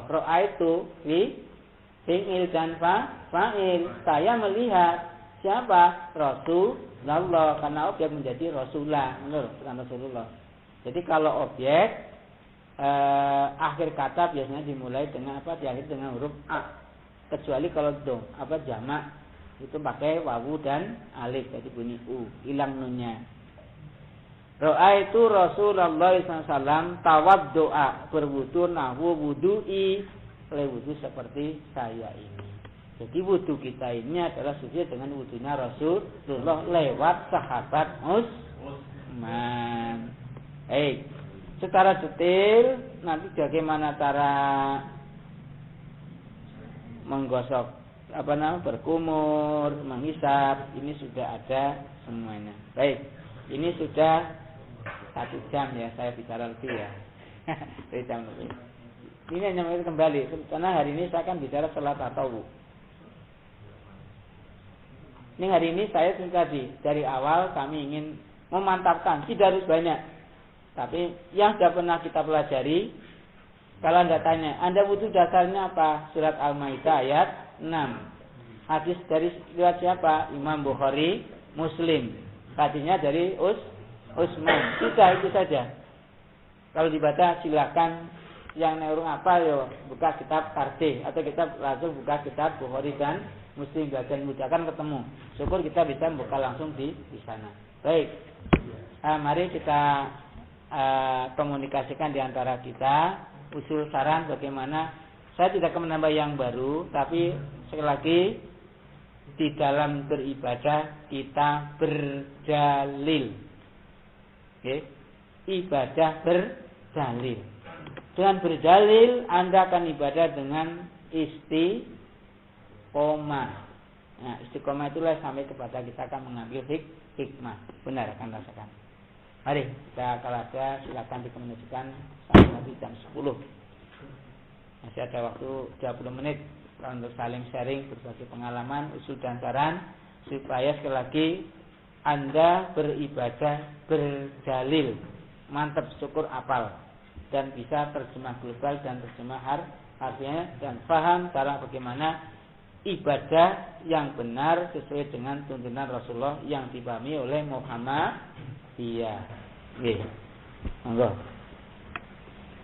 Ra'aitu fi'il dan fa'il. Saya melihat siapa? Rasulullah. Karena objek menjadi Rasulullah, bukan Rasulullah. Jadi kalau objek akhir kata biasanya dimulai dengan apa? Diakhiri dengan huruf a. Kecuali kalau jamak itu pakai wawu dan alif, jadi bunyi u, hilang nunnya. Ra'aitu Rasulullah SAW tawaddu'a, berwudu nahwu wudu'i, wudu seperti saya ini. Jadi wudu kita ini adalah sesuai dengan wudunya Rasulullah lewat sahabat Utsman. Secara detail nanti bagaimana cara menggosok berkumur, menghisap, ini sudah ada semuanya. Baik, ini sudah 1 jam ya, saya bicara lebih ya. 1 jam lebih. Ini hanya kembali, karena hari ini saya akan bicara salat tatawwu. Ini hari ini saya tadi dari awal kami ingin memantapkan, tidak harus banyak. Tapi yang sudah pernah kita pelajari, kalau Anda tanya, Anda butuh dasarnya apa? Surat Al-Maidah ayat 6. Hadis dari riwayat siapa? Imam Bukhari, Muslim. Hadisnya dari Utsman. Sudah itu saja. Kalau dibaca silakan yang urung apa yo buka kitab Tarjih atau kita langsung buka kitab Bukhari dan Muslim belajar memudahkan ketemu. Syukur kita bisa buka langsung di sana. Baik. Mari kita komunikasikan di antara kita usul saran bagaimana. Saya tidak akan menambah yang baru, tapi sekali lagi di dalam beribadah kita berdalil. Okay. Ibadah berdalil. Dengan berdalil Anda akan ibadah dengan istiqomah. Nah, istiqomah itulah sampai kepada kita akan mengambil hikmah. Benar akan rasakan. Mari kita kalau ada silakan dikomunikasikan sampai nanti jam 10. Masih ada waktu 30 menit untuk saling sharing berbagai pengalaman, usul dan saran supaya sekali lagi Anda beribadah berdalil, mantap, syukur, apal dan bisa terjemah global dan terjemah harfiahnya dan paham cara bagaimana ibadah yang benar sesuai dengan tuntunan Rasulullah yang dipahami oleh Muhammadiyah. Nggih. Monggo.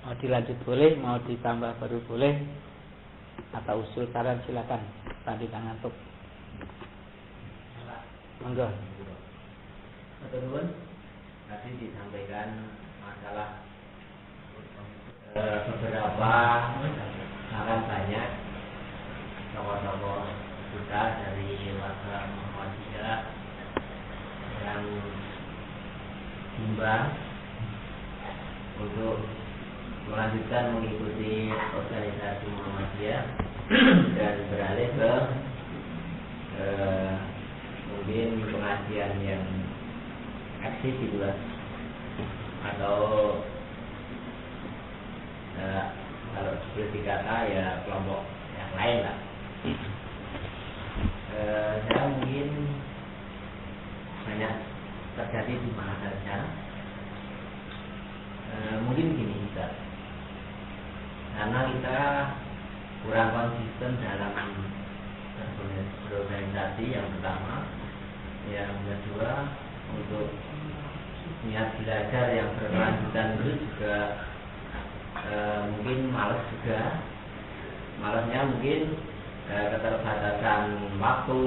Mau dilanjut boleh, mau ditambah baru boleh, atau usul saran silakan. Tadi tangan tuh. Monggo. Teman-teman, tadi disampaikan masalah beberapa akan banyak tokoh-tokoh kita dari warga Muhammadiyah yang bimbang untuk melanjutkan mengikuti organisasi Muhammadiyah dan beralih ke mungkin pengajian yang eksis gitu lah, atau kalau boleh dikata ya kelompok yang lain lah. Saya mungkin banyak terjadi di mana saja. Mungkin gini kita, karena kita kurang konsisten dalam berorganisasi yang pertama, yang kedua untuk niat belajar yang berkelanjutan terus juga mungkin malas juga. Malasnya mungkin keterbatasan waktu,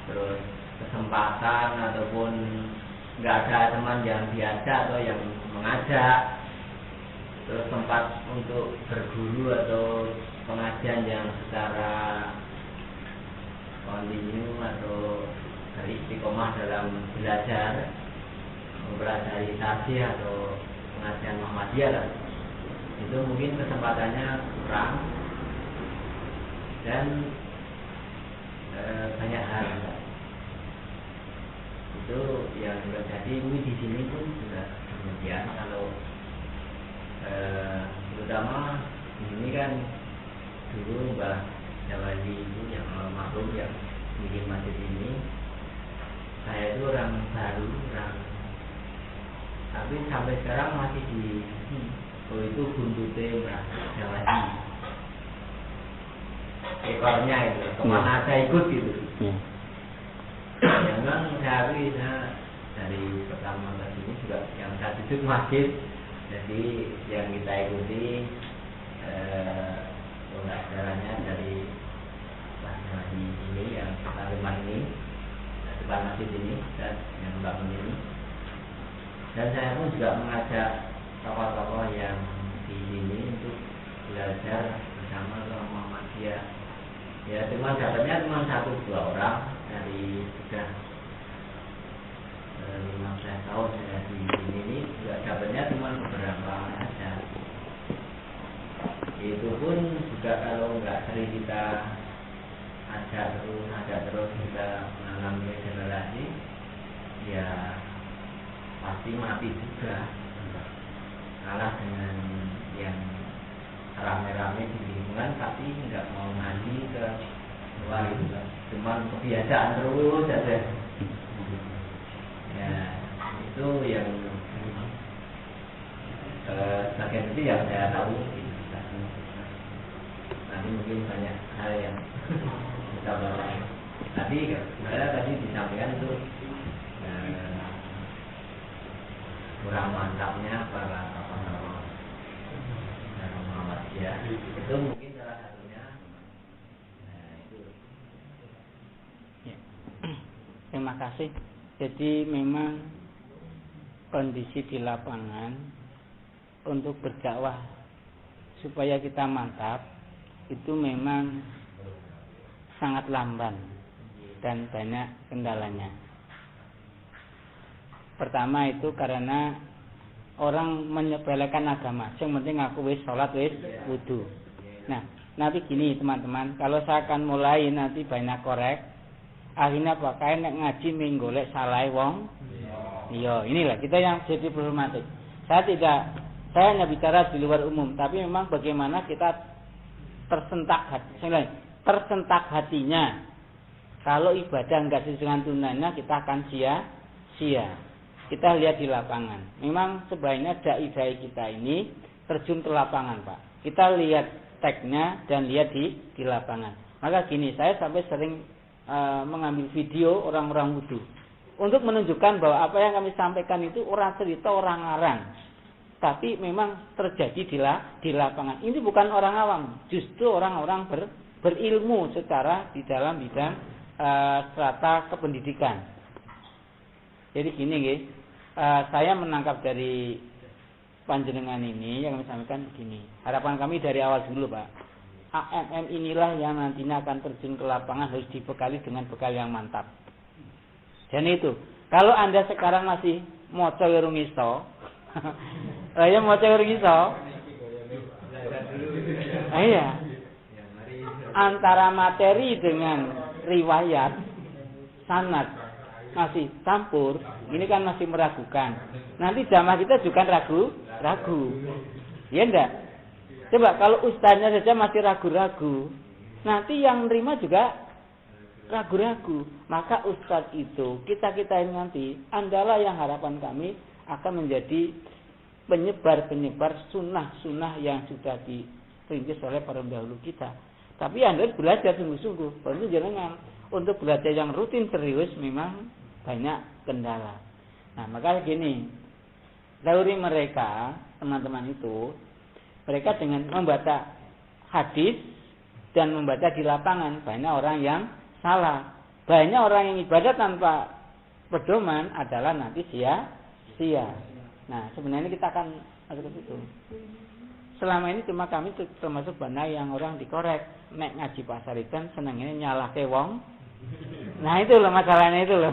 terus kesempatan ataupun nggak ada teman yang diajak atau yang mengajak, terus tempat untuk berguru atau pengajian yang secara kontinu atau beristiqomah dalam belajar, mempelajari tarjih atau pengajian Muhammadiyah lah. Itu mungkin kesempatannya kurang dan banyak hal itu yang terjadi. Mungkin di sini pun juga demikian. Kalau terutama di sini kan dulu Mbah Jawadi itu yang almarhum yang bikin masjid ini, saya itu orang baru, tapi sampai sekarang masih di itu buntutnya Mbah Jawadi, ekornya itu kemana aja ikut gitu. Memang saya dari pertama ke sini juga yang saya duduk masjid, jadi yang kita ikuti pelajarannya dari Mas ini yang kita rumah ini, depan masjid ini dan yang bangun ini. Dan saya pun juga mengajak tokoh-tokoh yang di sini untuk belajar bersama dengan Muhammadiyah. Ya cuma dapatnya cuma 1-2 orang dari sudah 15 tahun saya di sini ini, juga dapatnya cuma beberapa aja. Itu pun juga kalau nggak sering kita ajak terus kita mengalami generasi, ya pasti mati juga. Kalah dengan yang rame-rame di lingkungan tapi nggak mau ngaji ke luar itu, cuman kebiasaan terus aja. Ya itu yang bagian itu yang saya tahu. Nanti mungkin banyak hal yang kita bahas. Tadi sebenarnya tadi disampaikan itu kurang mantapnya para tokoh-tokoh Itu mungkin salah satunya. Nah, itu. Ya. Terima kasih. Jadi memang kondisi di lapangan untuk berdakwah supaya kita mantap itu memang sangat lamban dan banyak kendalanya. Pertama itu karena orang menyepelekan agama. Yang penting aku wis sholat wis wudu. Nah, nanti gini teman-teman, kalau saya akan mulai nanti banyak korek. Akhirnya pakai nek ngaji menggolek salah wong. Iya, inilah kita yang jadi problematik. Saya hanya bicara di luar umum, tapi memang bagaimana kita tersentak hatinya. Kalau ibadah enggak sesuai dengan tunainya, kita akan sia-sia. Kita lihat di lapangan. Memang sebaiknya dai-dai kita ini terjun ke lapangan, Pak. Kita lihat tagnya dan lihat di lapangan. Maka gini, saya sampai sering mengambil video orang-orang wudu untuk menunjukkan bahwa apa yang kami sampaikan itu orang cerita, orang ngarang, tapi memang terjadi di lapangan. Ini bukan orang awam, justru orang-orang berilmu secara di dalam bidang strata kependidikan. Jadi gini, saya menangkap dari panjenengan ini yang kami sampaikan begini. Harapan kami dari awal dulu, Pak. AMM inilah yang nantinya akan terjun ke lapangan harus dibekali dengan bekal yang mantap. Dan itu, kalau Anda sekarang masih moco urung iso, saya moco urung iso, iya, antara materi dengan riwayat, sanad masih campur, ini kan masih meragukan. Nanti jamaah kita juga ragu, ya enggak? Coba kalau ustaznya saja masih ragu-ragu, nanti yang nerima juga ragu-ragu. Maka ustaz itu, kita ini nanti, andalah yang harapan kami akan menjadi penyebar sunnah-sunnah yang sudah dirintis oleh para pendahulu kita. Tapi Anda belajar sungguh-sungguh. Perlu jangan untuk belajar yang rutin serius memang banyak kendala. Nah, maka gini, teori mereka, teman-teman itu, mereka dengan membaca hadis dan membaca di lapangan, banyak orang yang salah. Banyak orang yang ibadah tanpa pedoman adalah nanti sia-sia. Nah, sebenarnya kita akan masuk ke situ. Selama ini cuma kami termasuk banyak yang orang dikorek. Nek ngaji pasaritan senangnya nyalahke wong. Nah, itu loh masalahnya itu loh.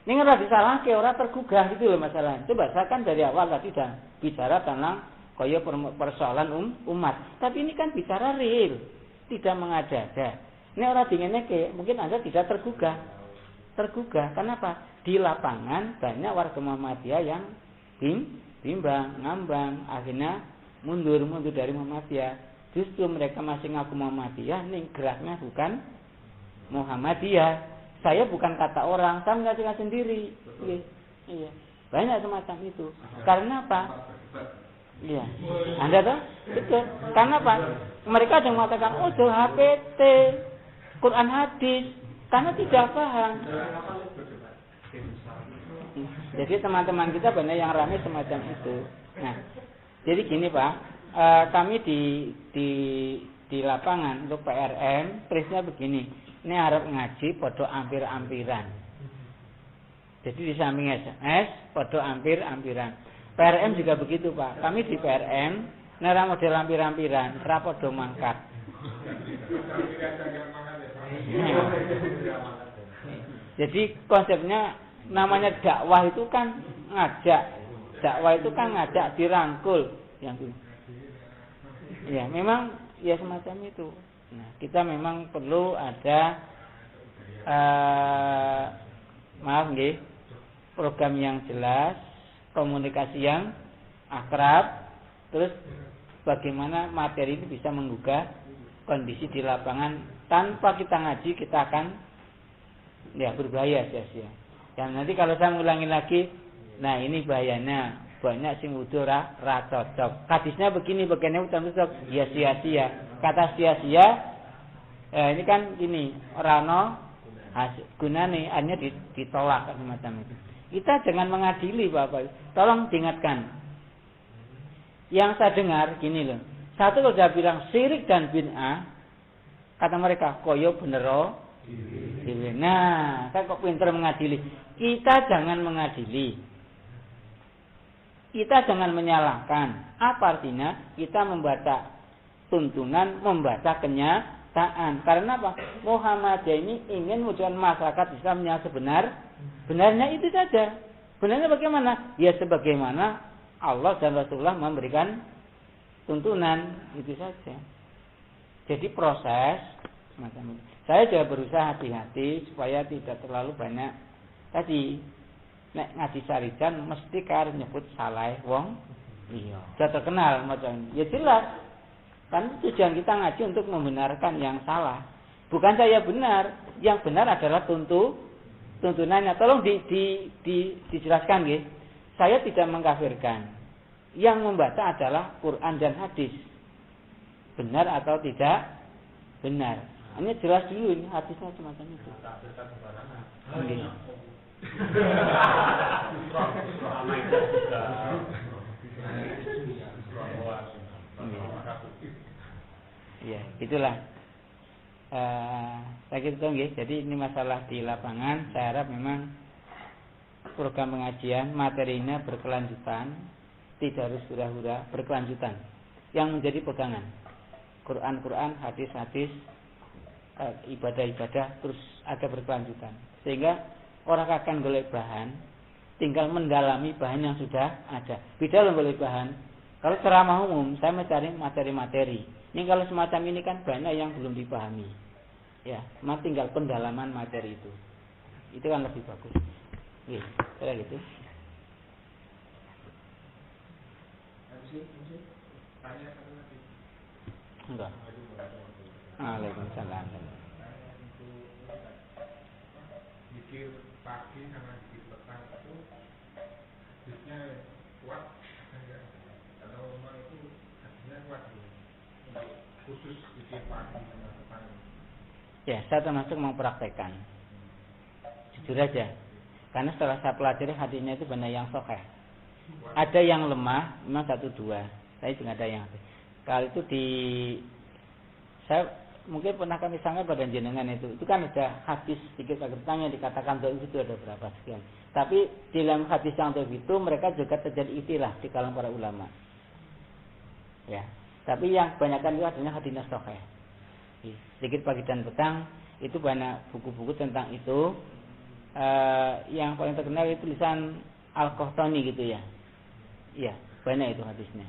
Ini ora disalahke, ora tergugah itu loh masalahnya. Coba saya kan dari awal tadi dah bicara tentang kaya persoalan umat. Tapi ini kan bicara real, tidak mengada-ada. Ini orang dingeneke, mungkin Anda tidak tergugah. Kenapa? Di lapangan banyak warga Muhammadiyah yang bimbang, ngambang, akhirnya mundur dari Muhammadiyah. Justru mereka masih ngaku Muhammadiyah, nih geraknya bukan Muhammadiyah. Saya bukan kata orang, saya mengatakan sendiri. Iya. Banyak semacam itu. Karena apa? Iya. Anda tahu? Betul. Karena apa? Mereka yang mengatakan, oh HPT, Quran hadis, karena tidak paham. Jadi teman-teman kita banyak yang ramai semacam itu. Nah, jadi gini Pak, kami di lapangan untuk PRM, prinsipnya begini. Ini harap ngaji podo ampir-ampiran. Jadi di samping SMS, podo ampir-ampiran. PRM juga begitu Pak. Kami di PRM nera model ampir-ampiran, ora padha mangkat. Jadi konsepnya namanya dakwah itu kan ngajak. Dakwah itu kan ngajak dirangkul yang itu. Ya, memang ya semacam itu. Nah, kita memang perlu ada program yang jelas, komunikasi yang akrab, terus bagaimana materi ini bisa menggugah kondisi di lapangan. Tanpa kita ngaji kita akan berbahaya sia-sia. Dan nanti kalau saya ngulangi lagi, nah ini bahayanya banyak sing wudu ra cocok. Hadisnya begini utam cocok, ya sia-sia. Kata sia-sia ini kan gini, rano gunane hanya ditolak semacam itu. Kita jangan mengadili Bapak. Tolong diingatkan. Yang saya dengar gini loh. Satu kalau dia bilang syirik dan bid'ah, kata mereka koyo benero. Nah, kan kok pinter mengadili. Kita jangan mengadili. Kita jangan menyalahkan. Apa artinya? Kita membaca tuntunan, membaca kenyataan. Karena apa? Muhammadiyah ini ingin mewujudkan masyarakat Islam yang benarnya itu saja. Benarnya bagaimana? Ya sebagaimana Allah dan Rasulullah memberikan tuntunan, itu saja. Jadi proses semacam itu. Saya juga berusaha hati-hati supaya tidak terlalu banyak. Tadi nek ngaji sarijan mesti karep nyebut salah wong iya. Sudah terkenal macam ya jelas. Kan tujuan kita ngaji untuk membenarkan yang salah. Bukan saya benar, yang benar adalah tuntunannya. Tolong dijelaskan nggih. Saya tidak mengkafirkan. Yang membaca adalah Quran dan hadis. Benar atau tidak benar. Ini jelas dulu ini hadisnya semacam itu. Ya, itulah. Saya kira nggih. Jadi ini masalah di lapangan. Saya harap memang program pengajian materinya berkelanjutan, tidak harus hura-hura, berkelanjutan. Yang menjadi pegangan Quran, hadis, ibadah-ibadah terus ada berkelanjutan. Sehingga orang akan golek bahan, tinggal mendalami bahan yang sudah ada. Beda loh golek bahan. Kalau ceramah umum, saya mencari materi-materi. Ini kalau semacam ini kan banyak yang belum dipahami. Ya, tinggal pendalaman materi itu. Itu kan lebih bagus. Iya, kira gitu. Enggak. Waalaikumsalam. Zikir pagi sama zikir petang itu hadisnya kuat atau memang itu hadisnya kuat untuk khusus zikir pagi sama petang? Ya, saya termasuk mempraktekkan. Jujur aja. Karena setelah saya pelajari hadisnya itu banyak yang sahih. Ada yang lemah, memang 1-2. Saya juga ada yang kalau itu saya mungkin pernah kami sampaikan pada jenengan itu kan ada hadis sedikit petang yang dikatakan dhaif itu ada berapa sekian. Tapi di dalam hadis yang dhaif itu mereka juga terjadi istilah di kalangan para ulama. Ya, tapi yang kebanyakan itu adalah hadisnya sahih. Sedikit pagi dan petang itu banyak buku-buku tentang itu. Yang paling terkenal itu tulisan Al-Qahtani gitu ya. Iya, banyak itu hadisnya.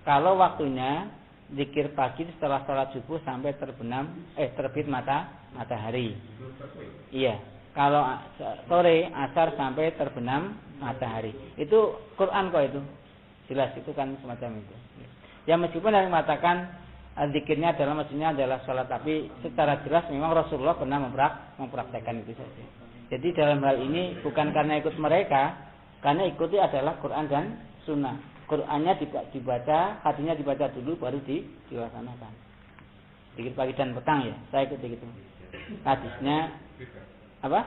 Kalau waktunya zikir pagi setelah sholat subuh sampai terbit matahari. Iya. Kalau sore asar sampai terbenam matahari. Itu Quran kok itu. Jelas itu kan semacam itu. Ya meskipun yang mengatakan zikirnya adalah maksudnya adalah sholat, tapi secara jelas memang Rasulullah pernah mempraktekkan itu saja. Jadi dalam hal ini bukan karena ikut mereka, karena ikuti adalah Quran dan Sunnah. Qurannya dibaca, hadisnya dibaca dulu, baru dilaksanakan. Dikit pagi dan petang ya, saya ikut gitu. Hadisnya apa?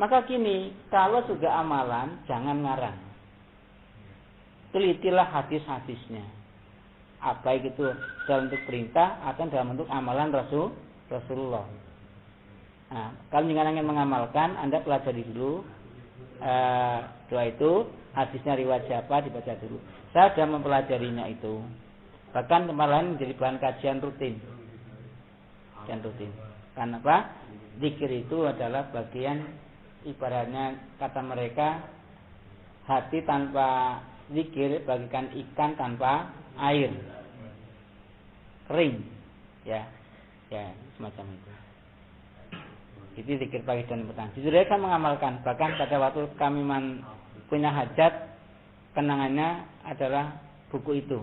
Maka gini, kalau sudah amalan, jangan ngarang. Telitilah hadis-hadisnya. Baik itu dalam bentuk perintah atau dalam bentuk amalan Rasulullah. Nah, kalau ingin mengamalkan, Anda pelajari dulu. Doa itu hadisnya riwayat siapa dibaca dulu. Saya sudah mempelajarinya itu. Bahkan kemarin menjadi bahan kajian rutin. Karena apa? Zikir itu adalah bagian ibaratnya kata mereka hati tanpa zikir bagikan ikan tanpa air. Kering. Ya, semacam itu. Itu zikir pagi dan petang. Jujur saya mengamalkan. Bahkan pada waktu kami punya hajat, kenangannya adalah buku itu.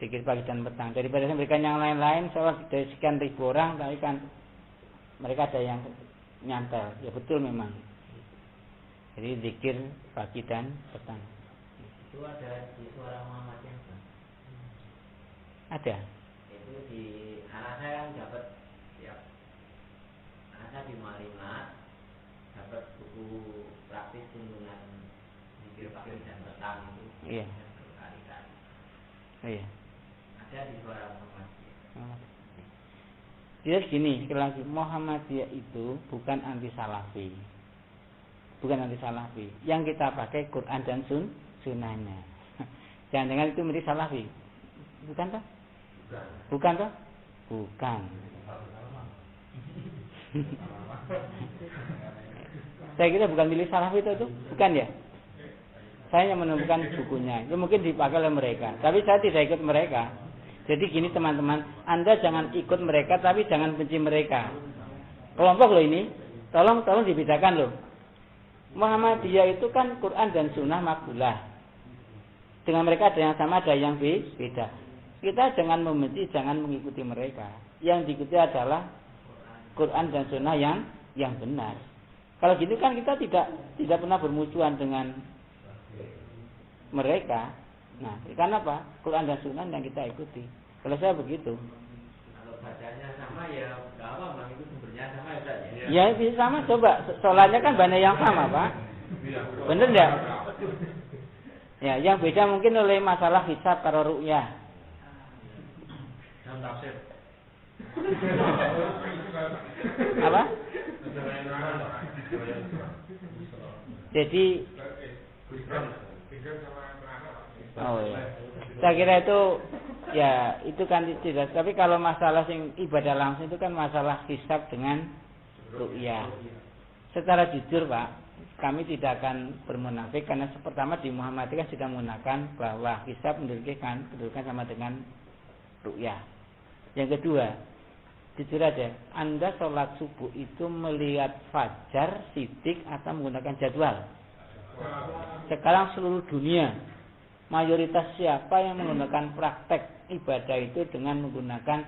Zikir pagi dan petang. Daripada saya memberikan yang lain-lain, saya dari sekian ribu orang, tapi kan mereka ada yang nyantel. Ya betul memang. Jadi zikir pagi dan petang. Itu ada di Suara Muhammadiyah kan? Ada. Itu di anak saya kan dapat ya. Anak saya di Malimnas dapat buku praktis tuntunan zikir fakir dan petang itu. Iya. Berkali-kali. Iya. Ada di Suara Muhammadiyah. Dia gini, sekali lagi, Muhammadiyah itu bukan anti salafi. Bukan anti salafi. Yang kita pakai Quran dan sunnahnya. Jangan-jangan itu menjadi salafi. Bukan toh? Bukan toh? Bukan. Saya kira bukan milik salafi itu, bukan ya? Saya yang menemukan bukunya. Itu mungkin dipakai oleh mereka, tapi saya tidak ikut mereka. Jadi gini teman-teman, Anda jangan ikut mereka, tapi jangan benci mereka. Kelompok loh ini, tolong dibedakan loh. Muhammadiyah itu kan Quran dan Sunnah makbulah. Dengan mereka ada yang sama, ada yang beda. Kita jangan membenci, jangan mengikuti mereka. Yang diikuti adalah Quran dan Sunnah yang benar. Kalau gitu kan kita tidak pernah bermusuhan dengan mereka. Nah, karena apa? Quran dan Sunnah yang kita ikuti. Kalau saya begitu. Kalau bacanya sama ya nggak apa-apa, itu sumbernya sama ya Pak. Ya bisa sama, coba. Sholatnya kan banyak yang sama, Pak. Bener enggak? Ya, yang beda mungkin oleh masalah hisab karo ru'yah. Dalam tafsir. Apa? Jadi oh iya. Saya kira itu ya itu kan tidak. Tapi kalau masalah sing ibadah langsung itu kan masalah hisab dengan ru'yah. Secara jujur Pak, kami tidak akan bermunafik karena pertama di Muhammadiyah kan sudah menggunakan bahwa hisab kedudukan sama dengan ru'yah. Yang kedua, jujur aja, Anda sholat subuh itu melihat fajar, sidik atau menggunakan jadwal. Sekarang seluruh dunia mayoritas siapa yang menggunakan praktek ibadah itu dengan menggunakan,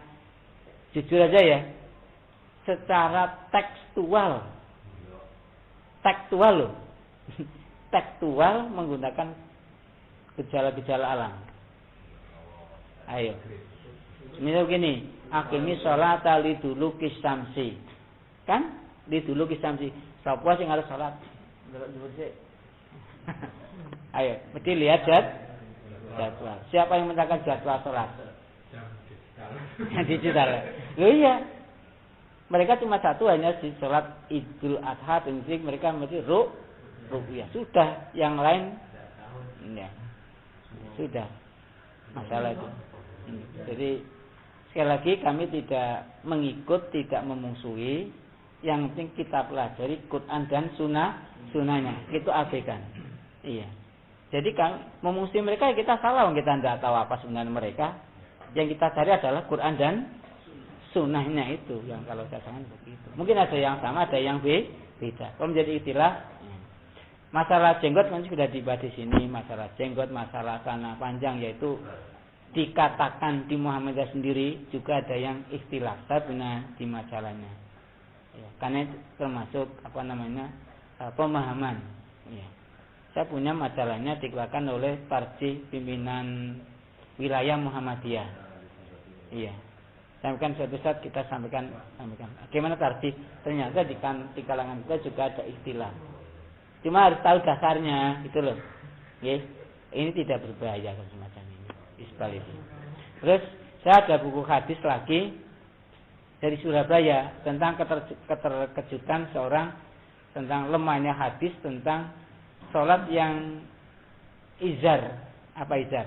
jujur aja ya, secara tekstual loh tekstual menggunakan gejala-gejala alam. Ayo misal gini, akimi sholata liduluki samsi, kan liduluki samsi, sapa sing harus sholat dulu sih. Ayo mesti lihat jadwal. Siapa yang menetapkan jadwal sholat? Digital. Loh iya. Mereka cuma satu, hanya di sholat Idul Adha dan mereka mesti ru'yah. Sudah, yang lain ya. Sudah. Masalah itu. Jadi sekali lagi kami tidak mengikut, tidak memusuhi. Yang penting kita pelajari Quran dan sunnahnya. Itu abaikan. Iya. Jadi kan memusuhi mereka kita salah, kita tidak tahu apa sebenarnya mereka. Yang kita cari adalah Quran dan sunnahnya itu. Yang kalau saya sangat begitu. Mungkin ada yang sama, ada yang beda. Kalau menjadi istilah masalah jenggot kan sudah dibahas di sini. Masalah jenggot, masalah sana panjang, yaitu dikatakan di Muhammadiyah sendiri juga ada yang istilah. Saya punya di masalahnya. Ya, karena itu termasuk pemahaman. Ya. Saya punya majalahnya dikeluarkan oleh Tarjih Pimpinan Wilayah Muhammadiyah. Iya. Sampaikan suatu saat kita sampaikan. Bagaimana Tarjih? Ternyata di kalangan kita juga ada istilah. Cuma harus tahu dasarnya, gitu loh. Ya. Ini tidak berbahaya kalau semacam ini. Isbal itu. Terus saya ada buku hadis lagi dari Surabaya tentang keterkejutan seorang tentang lemahnya hadis tentang sholat yang izar. Apa izar?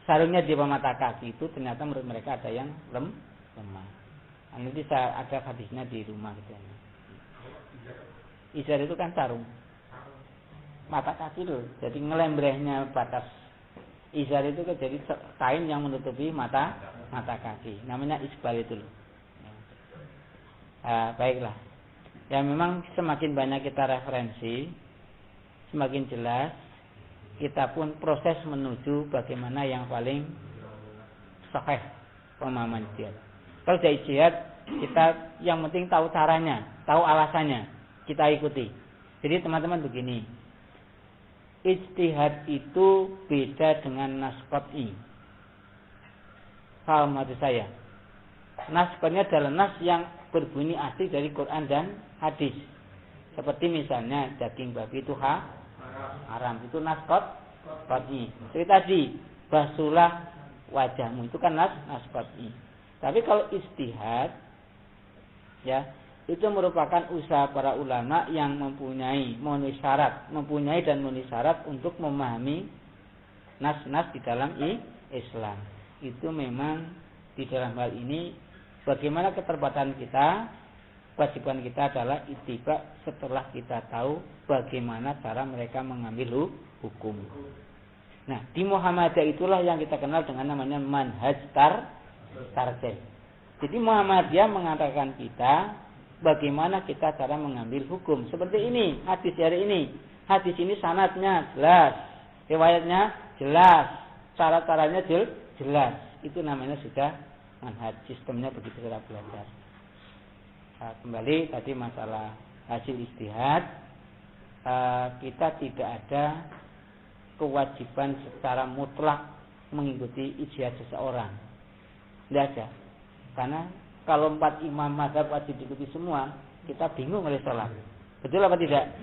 Sarungnya di bawah mata kaki itu ternyata menurut mereka ada yang lemah. Nanti saya ada hadisnya di rumah gitu. Izar itu kan sarung mata kaki loh. Jadi ngelembrehnya batas izar itu kan jadi kain yang menutupi mata kaki. Namanya isbal itu loh. Baiklah. Ya memang semakin banyak kita referensi, semakin jelas kita pun proses menuju bagaimana yang paling sahih pemahaman jihad. Kalau dari jihad kita yang penting tahu caranya, tahu alasannya, kita ikuti. Jadi teman-teman begini, ijtihad itu beda dengan nas qat'i. Paham maksud saya? Nas qat'i adalah nas yang berbunyi asli dari Quran dan hadis. Seperti misalnya daging babi itu haram, itu nas qat'i. Seperti tadi, basuhlah wajahmu, itu kan nas qat'i. Tapi kalau ijtihad, ya, itu merupakan usaha para ulama yang mempunyai dan memenuhi syarat untuk memahami nas-nas di dalam Islam. Itu memang di dalam hal ini bagaimana keterbatasan kita, kewajiban kita adalah ittiba setelah kita tahu bagaimana cara mereka mengambil hukum. Nah, di Muhammadiyah itulah yang kita kenal dengan namanya manhaj tarjih. Jadi Muhammadiyah mengatakan kita bagaimana kita cara mengambil hukum. Seperti ini, hadis hari ini. Hadis ini sanadnya jelas, riwayatnya jelas, cara-caranya jelas. Itu namanya sudah manhaj, sistemnya begitu cara belajar. Nah, kembali tadi masalah hasil ijtihad, kita tidak ada kewajiban secara mutlak mengikuti ijtihad seseorang. Tidak ada. Karena kalau 4 imam mazhab wajib diikuti semua, kita bingung oleh sholat. Betul apa tidak?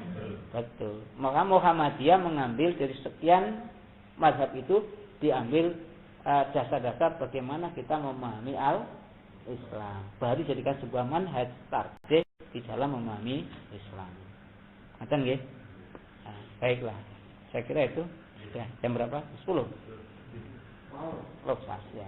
Betul. Maka Muhammadiyah mengambil dari sekian mazhab itu, diambil dasar-dasar bagaimana kita memahami Islam. Baru dijadikan sebuah manhaj tarjih di dalam memahami Islam. Ngerti nggih? Nah, baiklah. Saya kira itu sudah jam berapa? 10. Oh, pas ya.